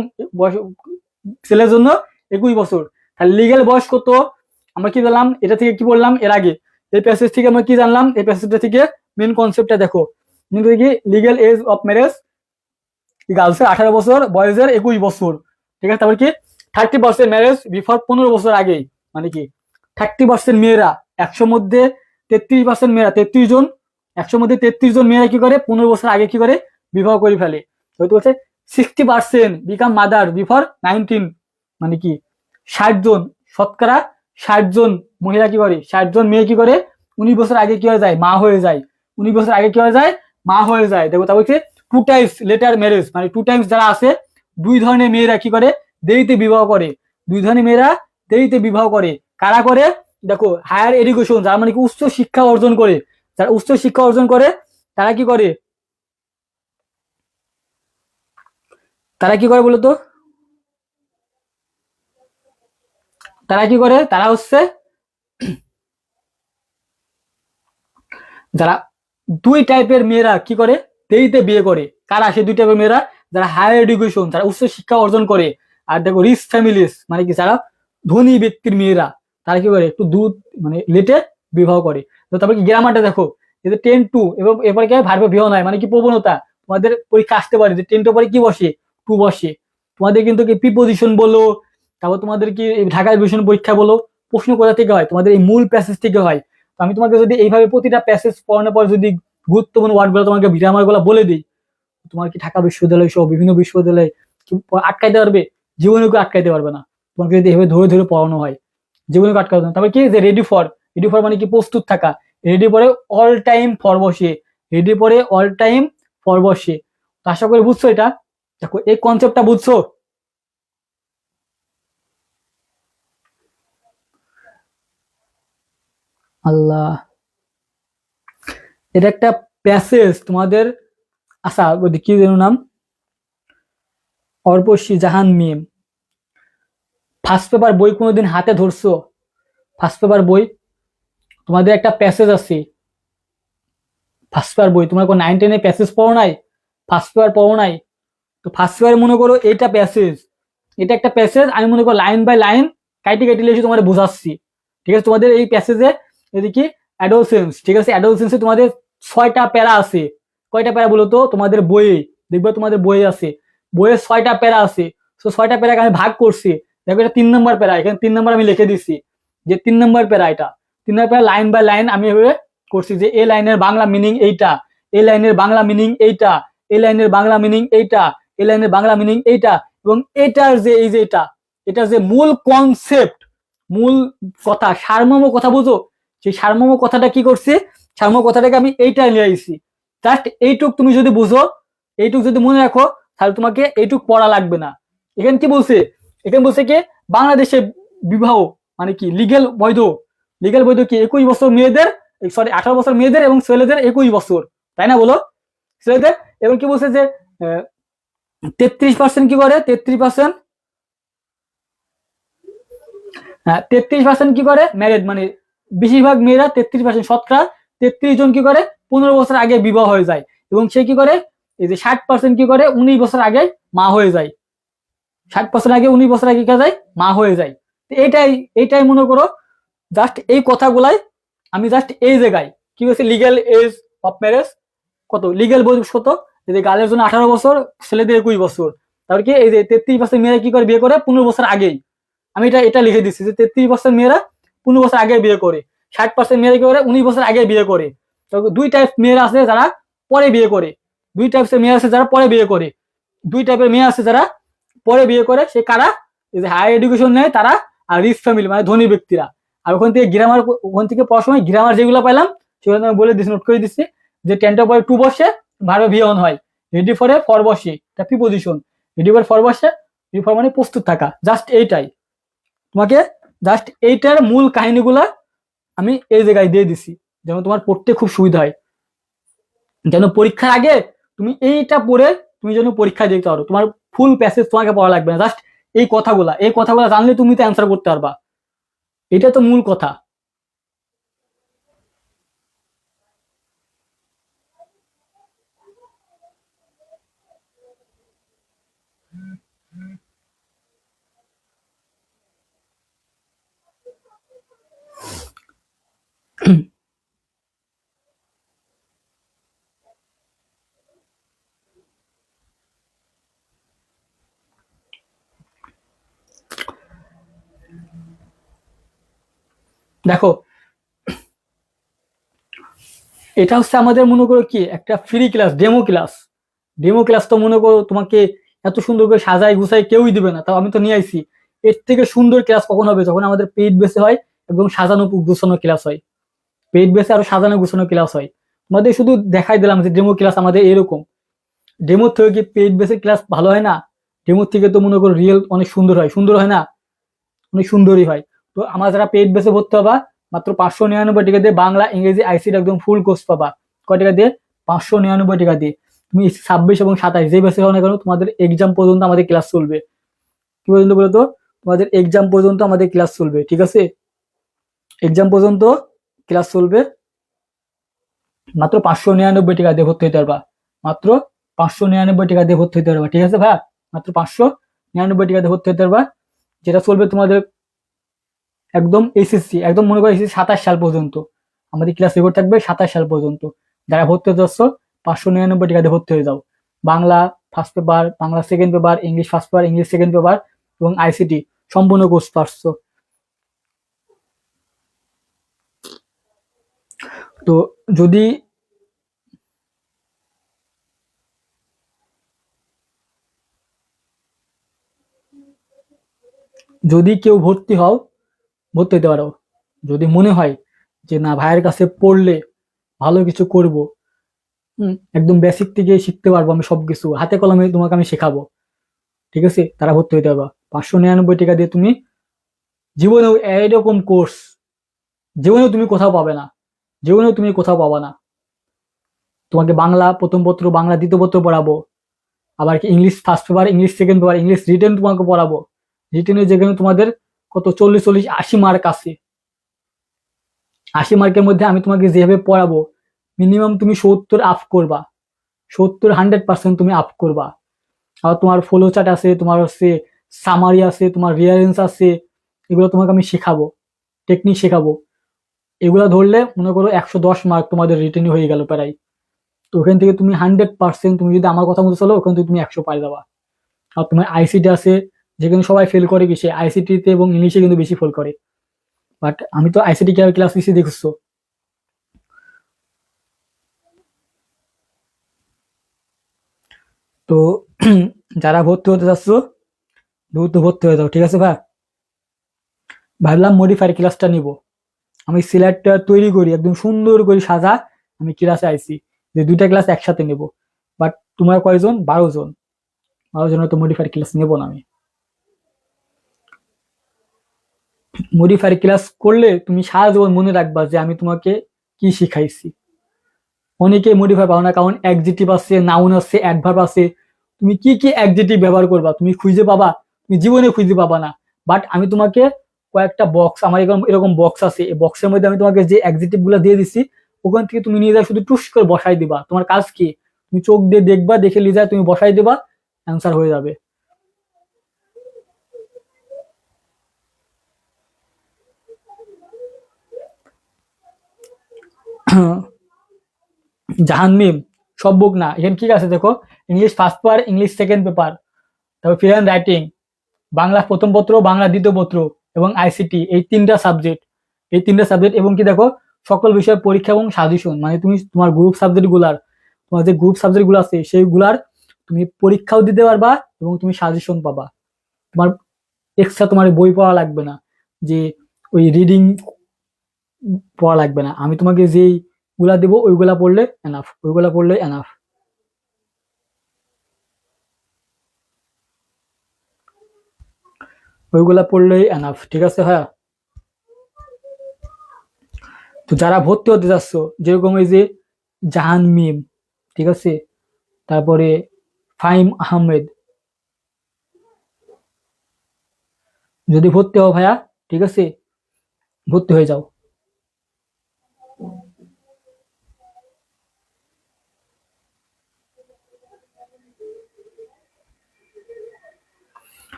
ছেলের জন্য 21 বছর। তাহলে লিগেল বয়স কত আমরা কি জানলাম, এটা থেকে কি বললাম এর আগে, এই প্যাসেজ থেকে আমরা কি জানলাম, এই প্যাসেজটা থেকে মেন কনসেপ্টটা দেখো, কি লিগেল এজ অফ ম্যারেজ, গার্লসের 18 বছর, বয়েজের 21 বছর। ঠিক আছে, তারপর কি 30% ম্যারেজ বিফোর 15 বছর আগেই, মানে কি 30% মেয়েরা, 100 মধ্যে 33% মেয়েরা, 33 জন, 100 মধ্যে 33 জন মেয়েরা কি করে 15 বছর আগে কি করে বিবাহ করে ফেলে। হয়তো বলছে 60% বিকাম মাদার বিফোর 19, মানে কি 60 জন, শতকরা 60 জন মহিলা কি করে, 60 জন মেয়ে কি করে 19 বছর আগে কি হয়ে যায়, মা হয়ে যায়, 19 বছর আগে কি হয়ে যায়, মা হয়ে যায়। দেখো তা বলছে 2 টাইমস লেটার ম্যারেজ, মানে 2 টাইমস যারা আছে, দুই ধরনের মেয়েরা কি করে দেরিতে বিবাহ করে, দুই ধরনের মেয়েরা দেরিতে বিবাহ করে। কারা করে, দেখো হায়ার এডুকেশন, যারা মানে কি উচ্চ শিক্ষা অর্জন করে, যারা উচ্চ শিক্ষা অর্জন করে তারা কি করে, তারা কি করে বলতো, তারা কি করে, তারা হচ্ছে যারা দুই টাইপের মেয়েরা কি করে, দেরিতে বিয়ে করে। কারা সে দুই টাইপের মেয়েরা? যারা হায়ার এডুকেশন, যারা উচ্চ শিক্ষা অর্জন করে, আর দেখো রিচ ফ্যামিলিস মানে কি যারা ধনী ব্যক্তির মেয়েরা, তারা কি করে একটু দুধ মানে লেটে বিবাহ করে। তো তারপর কি গ্রামারটা দেখো, যে 10 to এবং এরপরে কি ভার্বে বিবাহ নয় মানে কি প্রবণতা, তোমাদের পরীক্ষা আসতে পারে যে 10 to পরে কি বসে, টু বসে। তোমাদের কিন্তু কি প্রিপোজিশন বলো, তারপর তোমাদের কি ঢাকা বিভূষণ পরীক্ষা বলো, প্রশ্ন কোথা থেকে হয়, তোমাদের এই মূল প্যাসেজ থেকে হয়। তো আমি তোমাকে যদি এইভাবে প্রতিটা প্যাসেজ পড়ানোর পর যদি গুরুত্বপূর্ণ ওয়ার্ডগুলো তোমাকে গ্রামার গুলো বলে দিই, তোমার কি ঢাকা বিশ্ববিদ্যালয় সহ বিভিন্ন বিশ্ববিদ্যালয়ে কি আটকাইতে পারবে? জীবনে কেউ আটকাইতে পারবে না, তোমাকে যদি এভাবে ধরে ধরে পড়ানো হয়, জীবনে কেউ আটকাতে পারবে না। তারপরে কি যে রেডি ফর, রেডি ফর মানে কি প্রস্তুত থাকা, রেডি পরে অল টাইম ফর বসে, রেডি পরে অল টাইম ফর বসে। তো আশা করি বুঝছো এটা, দেখো এই কনসেপ্টটা বুঝছো? আল্লাহ, এটা একটা প্যাসেজ তোমাদের। আচ্ছা কি যেন নাম, অর্পশী জাহান মিম, ফার্স্ট পেপার বই কোনোদিন হাতে ধরছো? ফার্স্ট পেপার বই তোমাদের একটা প্যাসেজ আছে, ফার্স্ট পেপার বই তোমার কোন 9-10 প্যাসেজ পড়ো নাই? ফার্স্ট পেপার পড়ো নাই? তো ফার্স্ট পেপার মনে করো এটা প্যাসেজ, এটা একটা প্যাসেজ, আমি মনে করো লাইন বাই লাইন কাইটি কাইটি লিখে তোমাদের বোঝাচ্ছি। ঠিক আছে, তোমাদের এই প্যাসেজে এদিকে অ্যাডোসেন্স, ঠিক আছে, অ্যাডোসেন্সে তোমাদের 6টা প্যারা আছে। কয়টা প্যারা বলো তো তোমাদের বইয়ে? দেখবে তোমাদের বইয়ে আছে, বইয়ে 6টা প্যারা আছে। তো 6টা প্যারাকে আমি ভাগ করছি, দেখো এটা 3 নম্বর প্যারা, এখানে 3 নম্বর আমি লিখে দিচ্ছি যে 3 নম্বর প্যারা এটা। 3 নম্বর প্যারা লাইন বাই লাইন আমি এভাবে করছি যে এই লাইনের বাংলা মিনিং এইটা, এই লাইনের বাংলা মিনিং এইটা, এই লাইনের বাংলা মিনিং এইটা, এই লাইনের বাংলা মিনিং এইটা, এবং এটার যে এই যে এটার যে মূল কনসেপ্ট, মূল কথা, সারমর্ম কথা বুঝো, সেই সারমর্ম কথাটা কি করছে, সারমর্ম কথাটাকে আমি এইটা নিয়ে আইছি। জাস্ট এইটুক তুমি যদি বুঝো, এইটুক যদি মনে রাখো, তাহলে তোমাকে এইটুক পড়া লাগবে না। এখানে কি বলছে, এখানে বলছে কি বাংলাদেশে বিবাহ মানে কি লিগেল বৈধ, লিগেল বৈধ কি 21 বছর মেয়েদের, সরি 18 বছর মেয়েদের এবং ছেলেদের 21 বছর, তাই না বলো? ছেলেদের। এবং কি বলছে যে 33% কি করে, 33%, হ্যাঁ 33% কি করে ম্যারেড, মানে বেশিরভাগ মেয়েরা 33%, শতকরা 33 জন কি করে 15 বছর আগে বিবাহ হয়ে যায়। এবং সে কি করে, এই যে 60% কি করে 19 বছর আগে মা হয়ে যায়, 60% আগে 19 বছর আগে কি যায়, মা হয়ে যায়। তো এইটাই, এইটাই মনে করো জাস্ট এই কথাগুলাই আমি জাস্ট এই জায়গায় কি বলছি, লিগ্যাল এজ অফ ম্যারেজ কত, লিগ্যাল বয়স কত, এই যে গার্লের জন্য 18 বছর, ছেলেদের 21 বছর। তারপর কি এই যে 33% মেয়েরা কি করে বিয়ে করে 15 বছর আগেই, আমি এটা এটা লিখে দিচ্ছি যে 33% মেয়েরা 15 বছর আগে বিয়ে করে, 60% মেয়েরা কি করে 19 বছর আগে বিয়ে করে। তো দুই টাইপ মেয়েরা আছে যারা পরে বিয়ে করে, দুই টাইপের মেয়ে আছে যারা পরে বিয়ে করে, দুই টাইপের মেয়ে আছে যারা পরে বিয়ে করে। সে কারা, এই যে হায়ার এডুকেশন নেয় তারা, আর রিচ ফ্যামিলি মানে ধনী ব্যক্তিরা। আর ওখান থেকে গ্রামার, ওখান থেকে পড়ার সময় গ্রামার যেগুলো পাইলাম সেগুলো আমি বলে দিচ্ছি, নোট করে দিচ্ছি যে 10টার পরে টু বসে ভার্ব বি অন হয়, রেডি ফরে ফর বসে এটা প্রিপোজিশন, রেডি ফর ফর বসে, রেডি ফর মানে প্রস্তুত থাকা, জাস্ট এইটাই তোমাকে, জাস্ট এইটার মূল কাহিনীগুলা আমি এই জায়গায় দিয়ে দিছি, যেন তোমার পড়তে খুব সুবিধা হয়, যেন পরীক্ষার আগে তুমি এইটা পড়ে তুমি যেন পরীক্ষা দিতে পারো, তোমার ফুল প্যাসেজ তোমাকে পড়া লাগবে না, জাস্ট এই কথাগুলা, এই কথাগুলা জানলে তুমি তো অ্যান্সার করতে পারবা, এটা তো মূল কথা। দেখো এটা হচ্ছে আমাদের মনে করো কি একটা free class, demo class, demo class তো মনে করো তোমাকে এত সুন্দর করে সাজাই গুছাই কেউই দিবে না, তাও আমি তো নিয়ে আইছি। এর থেকে সুন্দর ক্লাস কখন হবে, যখন আমাদের পেইড বেসে হয় এবং সাজানো গুছানো ক্লাস হয়, পেইড বেসে আরো সাজানো গুছানো ক্লাস হয়। তোমাদের শুধু দেখাই দিলাম যে ডেমো ক্লাস আমাদের এরকম, ডেমোর থেকে কি পেইড বেসের ক্লাস ভালো হয় না? ডেমোর থেকে তো মনে করো রিয়েল অনেক সুন্দর হয়, সুন্দর হয় না? অনেক সুন্দরই হয়। তো আমার যারা পেইড বেসে ভর্তি হবা মাত্র 599 টাকা দিয়ে বাংলা ইংরেজি আইসিটি একদম ফুল কোর্স পাবা। কয় টাকা দিয়ে? 599 টাকা দিয়ে। তুমি 26 এবং 27 যে বেসে হও না কেন তোমাদের এক্সাম পর্যন্ত আমাদের ক্লাস চলবে। কি পর্যন্ত বলো তো? তোমাদের এক্সাম পর্যন্ত আমাদের ক্লাস চলবে, ঠিক আছে? এক্সাম পর্যন্ত ক্লাস চলবে। মাত্র 599 টাকা দিয়ে ভর্তি হতে পারবা। মাত্র 599 টাকা দিয়ে ভর্তি হতে পারবা, ঠিক আছে ভাই? মাত্র 599 টাকা দিয়ে ভর্তি হতে পারবা, যেটা চলবে তোমাদের একদম এসএসসি, একদম মনে করো এসএসসি 27 সাল পর্যন্ত আমাদের ক্লাস রেকর্ড থাকবে। 27 সাল পর্যন্ত যারা ভর্তি হতে যাচ্ছ 599 টাকা দিয়ে ভর্তি হয়ে যাও। Bangla first paper, Bangla second paper, English first paper, English second paper এবং আইসিটি সম্পূর্ণ কোর্স পাচ্ছ। তো যদি যদি কেউ ভর্তি হও, ভর্তি হতে পারো। যদি মনে হয় যে না ভাইয়ের কাছে পড়লে ভালো কিছু করব, একদম বেসিক থেকে শিখতে পারবো, আমি সবকিছু হাতে কলমে তোমাকে আমি শেখাবো, ঠিক আছে, তারা ভর্তি হতে পারবা। 599 টাকা দিয়ে তুমি জীবনেও এইরকম কোর্স জীবনেও তুমি কোথাও পাবে না। জীবনেও তুমি কোথাও পাবা না। তোমাকে বাংলা প্রথম পত্র, বাংলা দ্বিতীয় পত্র পড়াবো, আবার কি English first paper, English second paper, English written তোমাকে পড়াবো। রিটেনে যেখানে তোমাদের কত 40, 40, 80 মার্ক আছে, 80 মার্কের মধ্যে আমি তোমাকে যেভাবে পড়াবো মিনিমাম তুমি 70 আপ করবা। 70, 100% তুমি আপ করবা। আর তোমার ফলো চার্ট আছে, তোমার হচ্ছে সামারি আছে, তোমার রিয়ারেন্স আছে, এগুলো তোমাকে আমি শেখাবো, টেকনিক শেখাবো। এগুলো ধরলে মনে করো 110 মার্ক তোমাদের রিটেন হয়ে গেল প্রায়। তো ওখান থেকে তুমি 100%, তুমি যদি আমার কথা মতো চলো ওখান থেকে তুমি 100 পাই যাবা। আর তোমার আইসিটি আছে, যেখানে সবাই ফেল করে কিসে, আইসিটিতে এবং ইংলিশে কিন্তু বেশি ফেল করে। বাট আমি তো আইসিটি ক্লাস নিচ্ছি, দেখছো। তো যারা ভর্তি হতে চাচ্ছ দ্রুত ভর্তি হয়ে যাও, ঠিক আছে ভাই? ভাবলাম মডিফাই ক্লাসটা নিব, আমি সিলেক্টটা তৈরি করি একদম সুন্দর করে সাজা, আমি ক্লাসে আইছি যে দুইটা ক্লাস একসাথে নেব। বাট তোমার কয়জন? 12 জন। 12 জনের তো মডিফাই ক্লাস নেব না আমি। মডিফাই ক্লাস করলে তুমি সারা জীবন মনে রাখবা যে আমি তোমাকে কি শিখাইছি। অনেকে মডিফাই পাও না, কারণ অ্যাডজেক্টিভ আছে, নাউন আছে, অ্যাডভার্ব আছে। তুমি কি কি অ্যাডজেক্টিভ ব্যবহার করবা তুমি খুঁজে পাবা? তুমি জীবনে খুঁজে পাবা না। বাট আমি তোমাকে কয়েকটা বক্স, আমার এরকম এরকম বক্স আছে, এই বক্সের মধ্যে আমি তোমাকে যে অ্যাডজেক্টিভ গুলো দিয়ে দিচ্ছি ওখান থেকে তুমি নিয়ে যা শুধু টুস করে বসাই দিবা। তোমার কাজ কি? তুমি চোখ দিয়ে দেখবা, দেখে নিয়ে যা তুমি বসাই দিবা, অ্যান্সার হয়ে যাবে। জাহান মিম সব বুক না, এখানে কি আছে দেখো। English first paper, English second paper, তারপর ফ্রি হ্যান্ড রাইটিং, বাংলা প্রথম পত্র, বাংলা দ্বিতীয় পত্র এবং আইসিটি, এই তিনটা সাবজেক্ট। এই তিনটা সাবজেক্ট এবং কি দেখো সকল বিষয়ের পরীক্ষা এবং সাজেশন, মানে তুমি তোমার গ্রুপ সাবজেক্ট গুলার, তোমার যে গ্রুপ সাবজেক্ট গুলো আছে সেইগুলার তুমি পরীক্ষাও দিতে পারবা এবং তুমি সাজেশন পাবা। তোমার এক্সট্রা তোমার বই পড়া লাগবে না, যে ওই রিডিং পড়া লাগবে না। আমি তোমাকে যেই গুলা দেবো ওইগুলা পড়লে এনাফ, ওইগুলা পড়লে এনাফ। ওইগুলা পড়লেই এনাফ, ঠিক আছে ভাইয়া? তো যারা ভর্তি হতে যাচ্ছ, যেরকম এই যে জাহান মিম, ঠিক আছে, তারপরে ফাহিম আহমেদ, যদি ভর্তি হও ভাইয়া, ঠিক আছে, ভর্তি হয়ে যাও।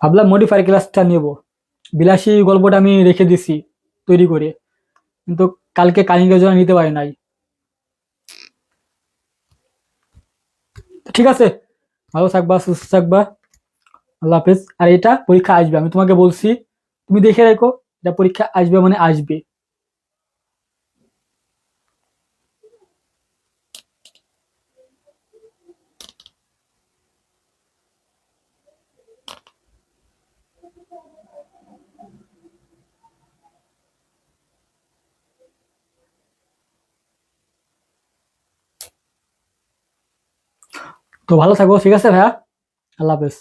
ভাবলাম মডিফাই ক্লাসটা নেব, বিলাসী গল্পটা আমি রেখে দিছি তৈরি করে, কিন্তু কালকে কালিঙ্গের জন্য নিতে পারি নাই। ঠিক আছে, ভালো থাকবা, সুস্থ থাকবা, আল্লাহ হাফেজ। আর এটা পরীক্ষা আসবে, আমি তোমাকে বলছি, তুমি দেখে রেখো, এটা পরীক্ষা আসবে মানে আসবে। তো ভালো থাকো, ঠিক আছে ভাইয়া, আল্লাহ হাফেজ।